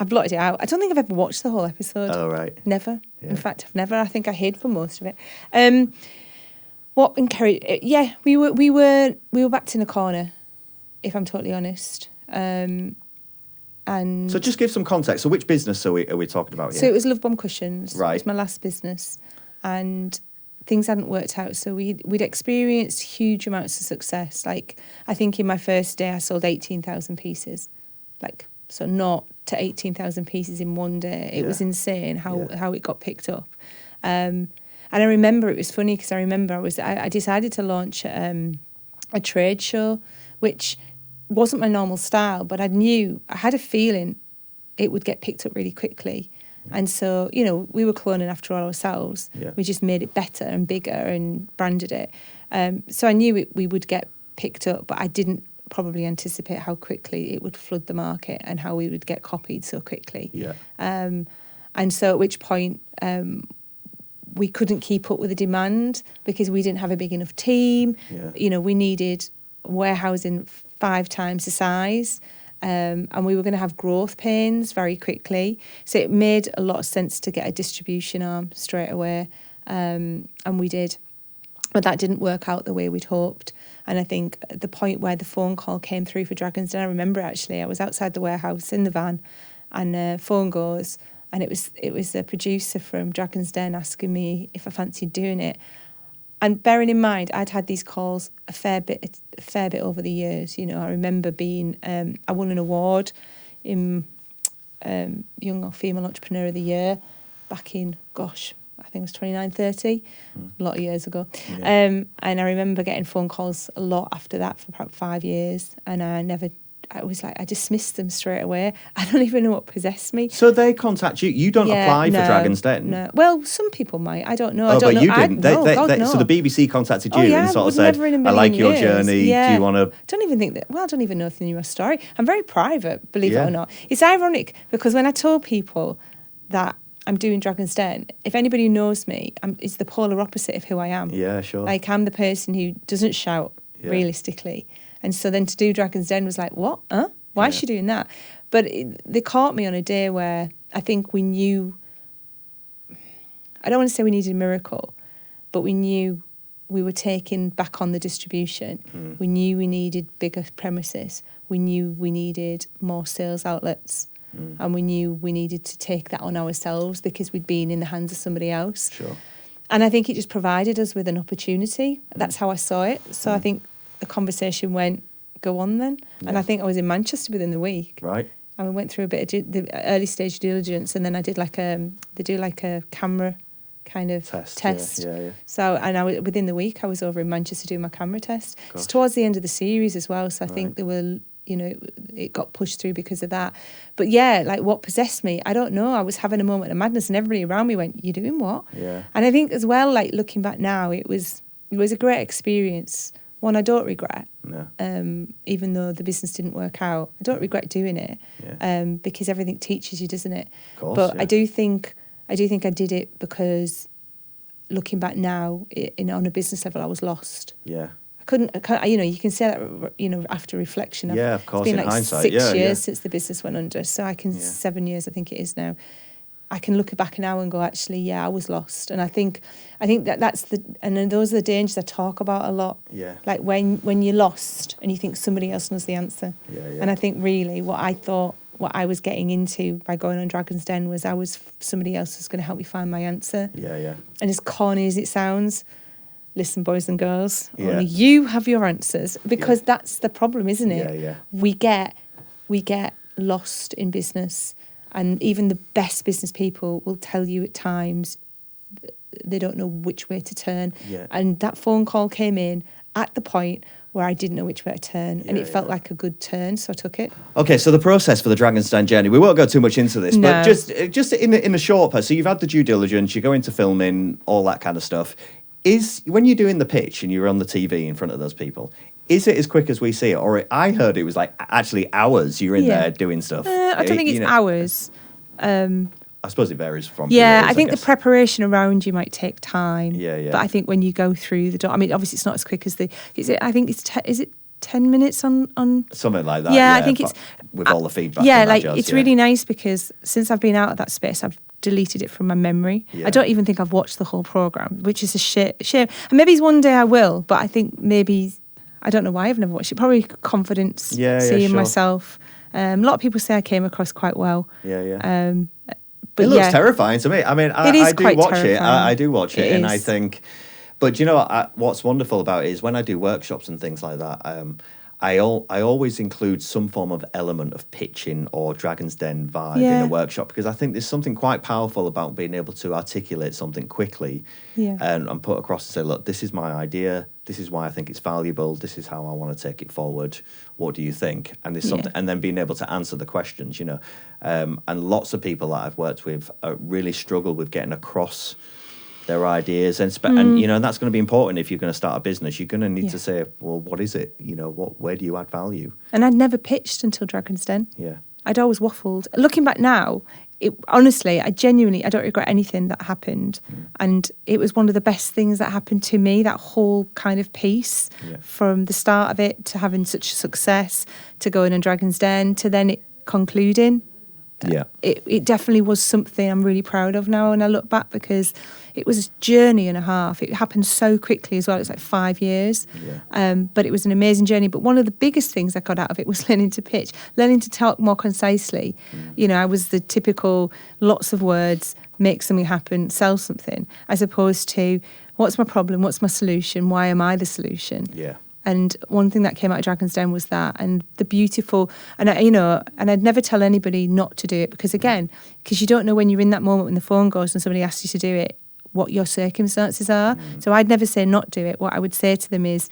I've blotted it out. I don't think I've ever watched the whole episode. Oh, right. Never. Yeah. In fact, I've never. I think I hid for most of it. What encouraged? We were backed in a corner, if I'm totally honest. And so just give some context. So which business are we talking about here? So it was Love Bomb Cushions. Right. It was my last business. And things hadn't worked out. So we'd experienced huge amounts of success. Like, I think in my first day I sold 18,000 pieces. So not to 18,000 pieces in one day. It was insane how it got picked up. And I remember it was funny because I decided to launch a trade show, which wasn't my normal style, but I had a feeling it would get picked up really quickly. And so, we were cloning after all ourselves. Yeah. We just made it better and bigger and branded it. So I knew we would get picked up, but I didn't probably anticipate how quickly it would flood the market and how we would get copied so quickly. Yeah. And so at which point we couldn't keep up with the demand because we didn't have a big enough team. Yeah. We needed warehousing 5 times the size. And we were going to have growth pains very quickly. So it made a lot of sense to get a distribution arm straight away. And we did. But that didn't work out the way we'd hoped. And I think at the point where the phone call came through for Dragon's Den, I remember actually, I was outside the warehouse in the van and phone goes, and it was a producer from Dragon's Den asking me if I fancied doing it. And bearing in mind, I'd had these calls a fair bit over the years. You know, I remember being, I won an award in Young or Female Entrepreneur of the Year back in, I think it was 29-30, a lot of years ago. Yeah. And I remember getting phone calls a lot after that for about 5 years, and I dismissed them straight away. I don't even know what possessed me. So they contact you. You don't apply for Dragon's Den? No. Well, some people might. I don't know. Oh, but you didn't. No. So the BBC contacted you and sort of said, I like your journey. Yeah. Do you want to... I don't even know if they knew my story. I'm very private, believe it or not. It's ironic because when I told people that I'm doing Dragon's Den, if anybody knows me, it's the polar opposite of who I am. Yeah, sure. Like, I'm the person who doesn't shout, realistically. And so then to do Dragon's Den was like, what? Huh? Why is she doing that? But they caught me on a day where I think we knew, I don't want to say we needed a miracle, but we knew we were taking back on the distribution. We knew we needed bigger premises. We knew we needed more sales outlets. And we knew we needed to take that on ourselves because we'd been in the hands of somebody else. Sure. And I think it just provided us with an opportunity. That's how I saw it. So I think the conversation went, go on then. Yeah. And I think I was in Manchester within the week. Right. And we went through a bit of the early stage diligence, and then I did they do a camera kind of test. Yeah. So, and within the week I was over in Manchester doing my camera test. Gosh. It's towards the end of the series as well. So I think there were, it got pushed through because of that. But what possessed me, I don't know. I was having a moment of madness and everybody around me went, "You doing what?" Yeah. And I think as well, looking back now, it was a great experience. One I don't regret, even though the business didn't work out. I don't regret doing it because everything teaches you, doesn't it? Of course, but I do think I did it because looking back now, on a business level, I was lost. Yeah. I couldn't, you can say that, after reflection. Of course, it's been in hindsight. 6 years since the business went under, so I can, 7 years I think it is now. I can look back now and go, actually, I was lost. And I think and those are the dangers I talk about a lot. Yeah. Like when you're lost and you think somebody else knows the answer. Yeah. And I think really what I was getting into by going on Dragon's Den was somebody else was going to help me find my answer. Yeah. And as corny as it sounds, listen, boys and girls, only you have your answers, because that's the problem, isn't it? Yeah. We get lost in business. And even the best business people will tell you at times they don't know which way to turn. Yeah. And that phone call came in at the point where I didn't know which way to turn. And it felt like a good turn, so I took it. Okay, so the process for the Dragon's Den journey, we won't go too much into this, but just in a short part, so you've had the due diligence, you go into filming, all that kind of stuff. When you're doing the pitch and you're on the TV in front of those people, is it as quick as we see it? Or I heard it was actually hours you're in there doing stuff. I don't think it's hours. I suppose it varies from... I think the preparation around you might take time. Yeah. But I think when you go through the door... I mean, obviously it's not as quick as is it 10 minutes on... Something like that. Yeah, I think it's... With all the feedback. Yeah, it's really nice because since I've been out of that space, I've deleted it from my memory. I don't even think I've watched the whole programme, which is a shame. And maybe one day I will, but I think maybe... I don't know why I've never watched it. Probably confidence, seeing myself. A lot of people say I came across quite well. Yeah. But it looks terrifying to me. I mean, I do watch it. I do watch it, and I think... But you know what's wonderful about it is when I do workshops and things like that, I always include some form of element of pitching or Dragon's Den vibe in a workshop, because I think there's something quite powerful about being able to articulate something quickly and put across and say, look, this is my idea. This is why I think it's valuable. This is how I want to take it forward. What do you think? And there's something, and then being able to answer the questions, and lots of people that I've worked with really struggle with getting across their ideas, and that's going to be important if you're going to start a business. You're going to need to say, well, what is it? Where do you add value? And I'd never pitched until Dragon's Den. Yeah, I'd always waffled. Looking back now, honestly, I don't regret anything that happened, and it was one of the best things that happened to me. That whole kind of piece, from the start of it to having such success, to going on Dragon's Den, to then it concluding. it definitely was something I'm really proud of now when I look back, because it was a journey and a half. It happened so quickly as well. It was like 5 years. But it was an amazing journey. But one of the biggest things I got out of it was learning to pitch, learning to talk more concisely. You know, I was the typical lots of words, make something happen, sell something, as opposed to what's my problem, what's my solution, why am I the solution? And one thing that came out of Dragon's Den was that, and the beautiful, and and I'd never tell anybody not to do it, because you don't know when you're in that moment when the phone goes and somebody asks you to do it, what your circumstances are. So I'd never say not do it. What I would say to them is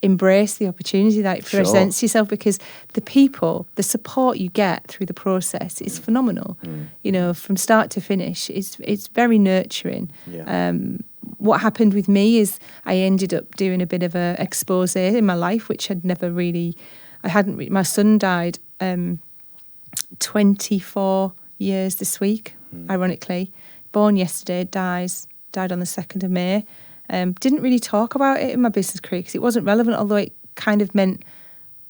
embrace the opportunity that it presents yourself, because the support you get through the process is phenomenal. You know, from start to finish, it's very nurturing. What happened with me is I ended up doing a bit of a expose in my life, which my son died 24 years this week, ironically. Born yesterday, died on the 2nd of May. Didn't really talk about it in my business career because it wasn't relevant, although it kind of meant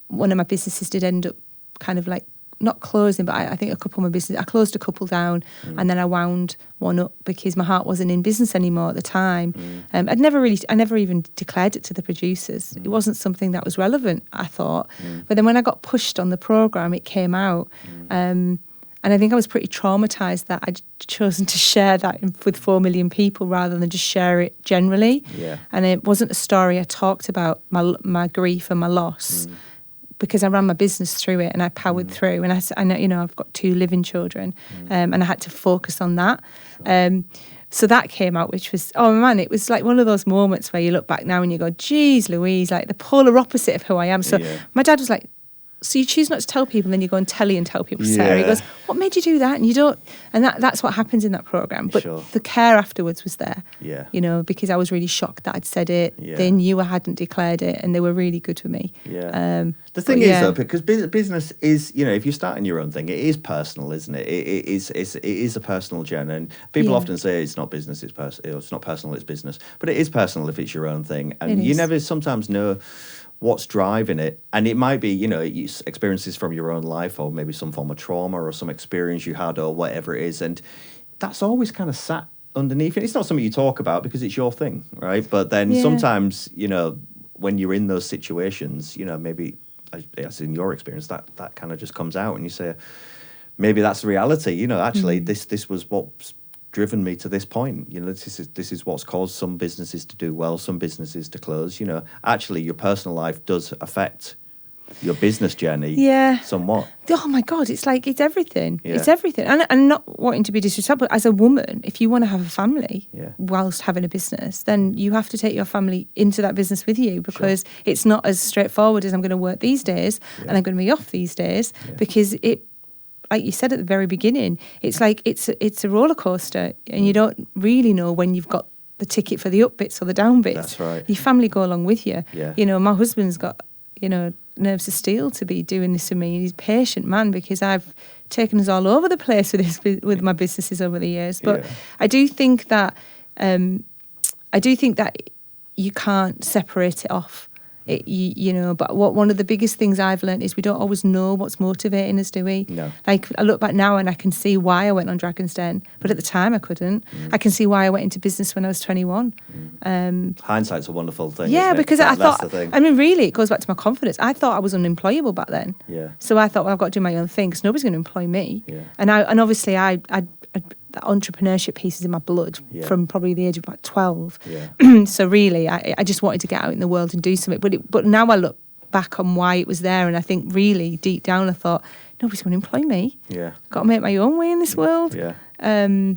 one of my businesses did end up kind of like not closing, but I think a couple of my business, I closed a couple down and then I wound one up because my heart wasn't in business anymore at the time. I never even declared it to the producers. It wasn't something that was relevant, I thought. But then when I got pushed on the programme, it came out. And I think I was pretty traumatised that I'd chosen to share that with 4 million people rather than just share it generally. And it wasn't a story I talked about my grief and my loss, because I ran my business through it and I powered through. And I know, I've got 2 living children, and I had to focus on that. So that came out, which was, oh man, it was like one of those moments where you look back now and you go, geez Louise, like the polar opposite of who I am. So my dad was like, so you choose not to tell people, and then you go and tell people, Sarah. He goes, what made you do that? And you don't, and that's what happens in that programme. But the care afterwards was there, you know, because I was really shocked that I'd said it. They knew I hadn't declared it, and they were really good for me. The thing is, though, because business is, you know, if you're starting your own thing, it is personal, isn't it? It is a personal journey. And people often say it's not business, it's personal. It's not personal, it's business. But it is personal if it's your own thing. And you never sometimes know what's driving it, and it might be, you know, experiences from your own life, or maybe some form of trauma or some experience you had, or whatever it is, and that's always kind of sat underneath it. It's not something you talk about because it's your thing, right? But then sometimes, you know, when you're in those situations, you know, maybe as in your experience, that kind of just comes out, and you say, maybe that's the reality. You know, actually, this was what's driven me to this point. You know, this is what's caused some businesses to do well, some businesses to close. You know, actually, your personal life does affect your business journey somewhat. Oh my God, it's everything. It's everything. And not wanting to be disrespectful, but as a woman, if you want to have a family whilst having a business, then you have to take your family into that business with you, because it's not as straightforward as I'm going to work these days and I'm going to be off these days, because it, like you said at the very beginning, it's like it's a roller coaster, and you don't really know when you've got the ticket for the up bits or the down bits. That's right. Your family go along with you. You know, my husband's got, you know, nerves of steel to be doing this with me. He's a patient man, because I've taken us all over the place with my businesses over the years. But I do think that you can't separate it off. You know, but one of the biggest things I've learned is we don't always know what's motivating us, do we? No. Like, I look back now and I can see why I went on Dragon's Den, but at the time I couldn't. I can see why I went into business when I was 21. Hindsight's a wonderful thing. Yeah, isn't it? because I thought, that's the thing. I mean, really, it goes back to my confidence. I thought I was unemployable back then. So I thought, well, I've got to do my own thing because nobody's going to employ me. And obviously that entrepreneurship piece is in my blood from probably the age of about 12. So really, I just wanted to get out in the world and do something. But now I look back on why it was there, and I think really deep down I thought, nobody's going to employ me. I've got to make my own way in this world. So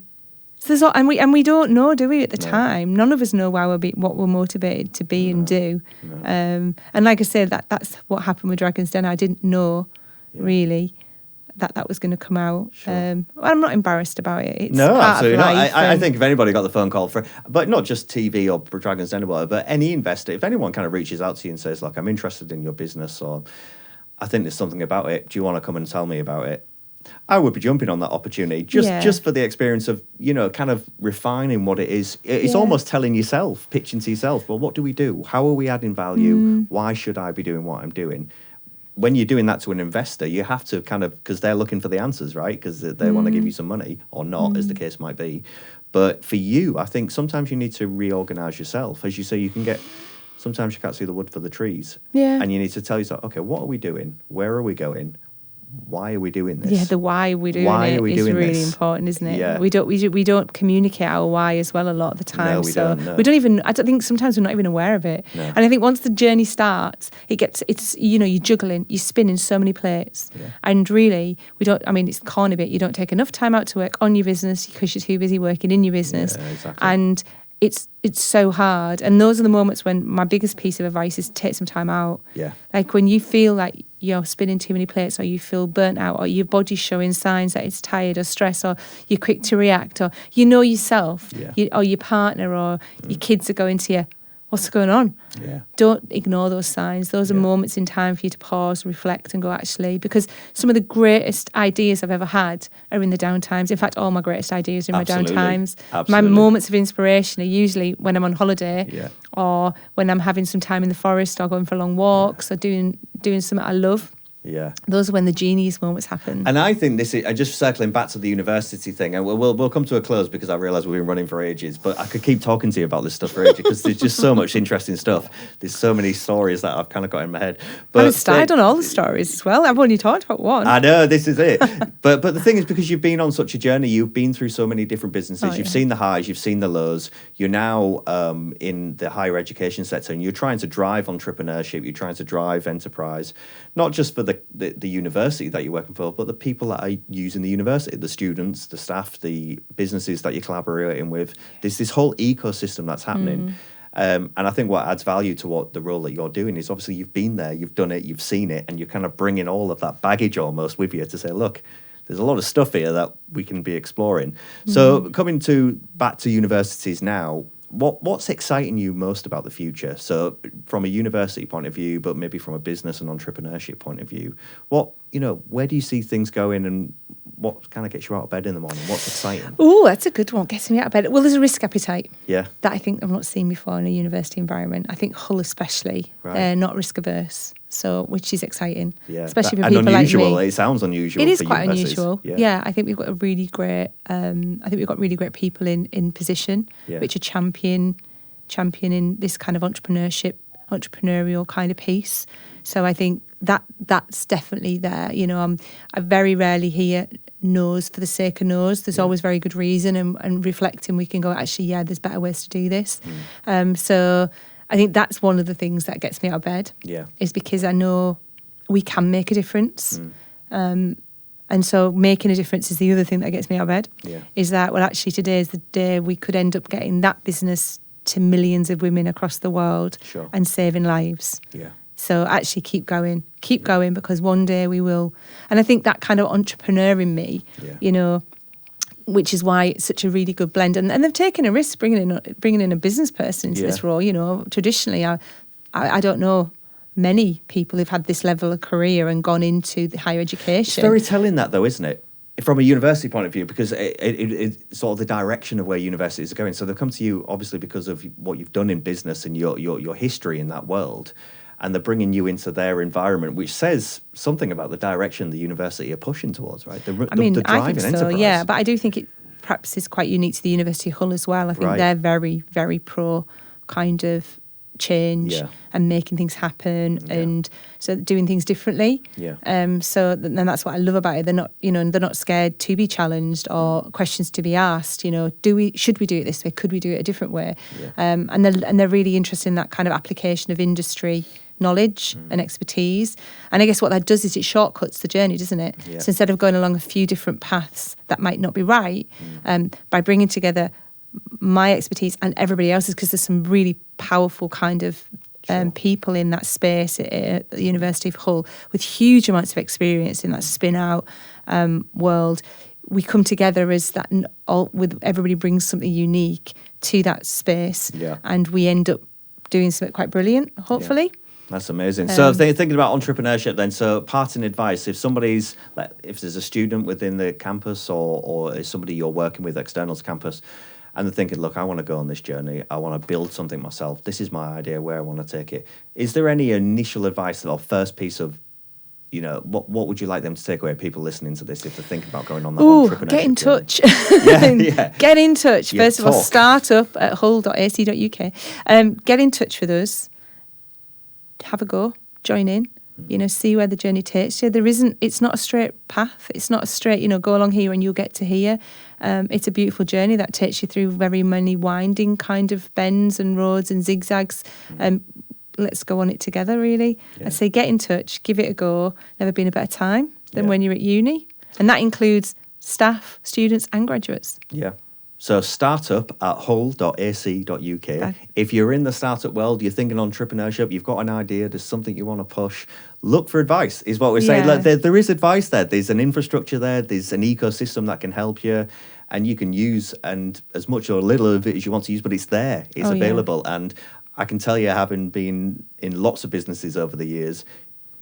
there's all, and we don't know, do we? At the time, none of us know what we're motivated to be and do. And like I said, that's what happened with Dragon's Den. I didn't know really that was going to come out. I'm not embarrassed about it. It's no, part absolutely of not. life, I think if anybody got the phone call but not just TV or Dragon's Den or whatever, but any investor, if anyone kind of reaches out to you and says, look, I'm interested in your business, or I think there's something about it, do you want to come and tell me about it? I would be jumping on that opportunity just for the experience of, you know, kind of refining what it is. It's almost telling yourself, pitching to yourself, well, what do we do? How are we adding value? Why should I be doing what I'm doing? when you're doing that to an investor, you have to kind of, because they're looking for the answers, right? Because they want to give you some money or not, as the case might be. But for you, I think sometimes you need to reorganize yourself. As you say, sometimes you can't see the wood for the trees. Yeah. And you need to tell yourself, okay, what are we doing? Where are we going? Why are we doing this? Yeah, the why we're doing it is really important, isn't it? Yeah. We don't communicate our why as well a lot of the time. No, we don't. No. We don't even. I don't think sometimes we're not even aware of it. No. And I think once the journey starts, it's you're juggling, you're spinning so many plates, and really we don't. I mean, it's the corny bit. You don't take enough time out to work on your business because you're too busy working in your business. Yeah, exactly. And it's so hard. And those are the moments when my biggest piece of advice is to take some time out. Yeah. Like when you feel like you're spinning too many plates, or you feel burnt out, or your body's showing signs that it's tired or stressed, or you're quick to react, or you know yourself, or your partner or your kids are going to you, what's going on? Yeah. Don't ignore those signs. Those are moments in time for you to pause, reflect, and go, actually, because some of the greatest ideas I've ever had are in the downtimes. In fact, all my greatest ideas are in my downtimes. My moments of inspiration are usually when I'm on holiday, or when I'm having some time in the forest, or going for long walks, or doing something I love. Yeah, those are when the genius moments happen. And I think this is, just circling back to the university thing, and we'll come to a close because I realise we've been running for ages, but I could keep talking to you about this stuff for ages because there's just so much interesting stuff. There's so many stories that I've kind of got in my head. But I've started on all the stories as well. I've only talked about one. I know, this is it. but the thing is, because you've been on such a journey, you've been through so many different businesses, you've seen the highs, you've seen the lows, you're now in the higher education sector, and you're trying to drive entrepreneurship, you're trying to drive enterprise, not just for the university that you're working for, but the people that are using the university, the students, the staff, the businesses that you're collaborating with. There's this whole ecosystem that's happening. And I think what adds value to what the role that you're doing is obviously you've been there, you've done it, you've seen it, and you're kind of bringing all of that baggage almost with you to say, look, there's a lot of stuff here that we can be exploring. So coming back to universities now, what's exciting you most about the future? So from a university point of view, but maybe from a business and entrepreneurship point of view, where do you see things going, and what kind of gets you out of bed in the morning? What's exciting? Oh, that's a good one. Getting me out of bed. Well, there's a risk appetite. Yeah. That I think I've not seen before in a university environment. I think Hull especially, they're not risk averse. So, which is exciting. Yeah. Especially for people unusual. Like me. It sounds unusual. It is for quite universities. unusual. Yeah. I think we've got a really great. I think we've got really great people in position, which are championing this kind of entrepreneurial kind of piece. So I think that's definitely there. I very rarely hear no's for the sake of no's. There's always very good reason, and reflecting, we can go, actually, there's better ways to do this. So I think that's one of the things that gets me out of bed. Yeah, is because I know we can make a difference. And so making a difference is the other thing that gets me out of bed. Yeah. Is that, well, actually today is the day we could end up getting that business to millions of women across the world and saving lives. Yeah. So actually keep going, because one day we will. And I think that kind of entrepreneur in me, which is why it's such a really good blend. And they've taken a risk bringing in a business person into this role. Traditionally, I don't know many people who've had this level of career and gone into the higher education. It's very telling that, though, isn't it? From a university point of view, because it's sort of the direction of where universities are going. So they've come to you, obviously, because of what you've done in business and your history in that world. And they're bringing you into their environment, which says something about the direction the university are pushing towards, right? The driving I think so, enterprise. Yeah, but I do think it perhaps is quite unique to the University of Hull as well. I think they're very, very pro kind of change and making things happen, and so doing things differently. So then that's what I love about it. They're not, they're not scared to be challenged or questions to be asked. Should we do it this way? Could we do it a different way? And they're really interested in that kind of application of industry knowledge and expertise. And I guess what that does is it shortcuts the journey, doesn't it? So instead of going along a few different paths that might not be right, by bringing together my expertise and everybody else's, because there's some really powerful kind of people in that space at the University of Hull with huge amounts of experience in that spin-out world. We come together as that, with everybody brings something unique to that space, and we end up doing something quite brilliant, hopefully. That's amazing. So thinking about entrepreneurship then, so parting advice, if there's a student within the campus or somebody you're working with external to campus, and they're thinking, look, I want to go on this journey, I want to build something myself, this is my idea, where I want to take it. Is there any initial advice or first piece of what would you like them to take away? People listening to this, if they're thinking about going on that entrepreneurship get in journey? touch. Yeah. Get in touch. Yeah, First of all, start up at hull.ac.uk. Get in touch with us. Have a go. Join in. See where the journey takes you. It's not a straight path. It's not a straight, go along here and you'll get to here. It's a beautiful journey that takes you through very many winding kind of bends and roads and zigzags. Let's go on it together, really. Yeah. I'd say get in touch, give it a go. Never been a better time than when you're at uni. And that includes staff, students and graduates. Yeah. So startup at hull.ac.uk. If you're in the startup world, you're thinking entrepreneurship, you've got an idea, there's something you want to push, look for advice, is what we're saying. Like, there is advice there. There's an infrastructure there. There's an ecosystem that can help you. And you can use and as much or little of it as you want to use, but it's there. It's available. Yeah. And I can tell you, having been in lots of businesses over the years,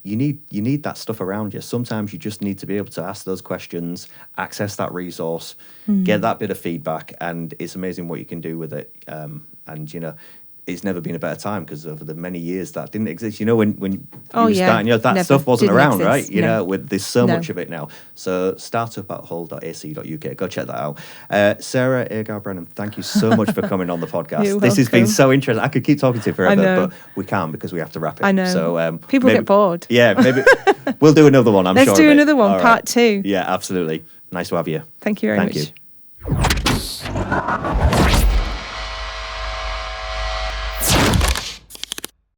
you need that stuff around you. Sometimes you just need to be able to ask those questions, access that resource, get that bit of feedback, and it's amazing what you can do with it. It's never been a better time, because over the many years that didn't exist. When you were starting, that stuff wasn't around, exist. Right? There's so much of it now. So startup at hull.ac.uk. Go check that out. Sarah Agar-Brennan, thank you so much for coming on the podcast. This has been so interesting. I could keep talking to you forever, but we can't, because we have to wrap it. I know. So people get bored. Yeah, maybe we'll do another one. I'm sure. Let's do another one, part 2. Yeah, absolutely. Nice to have you. Thank you very much. Thank you.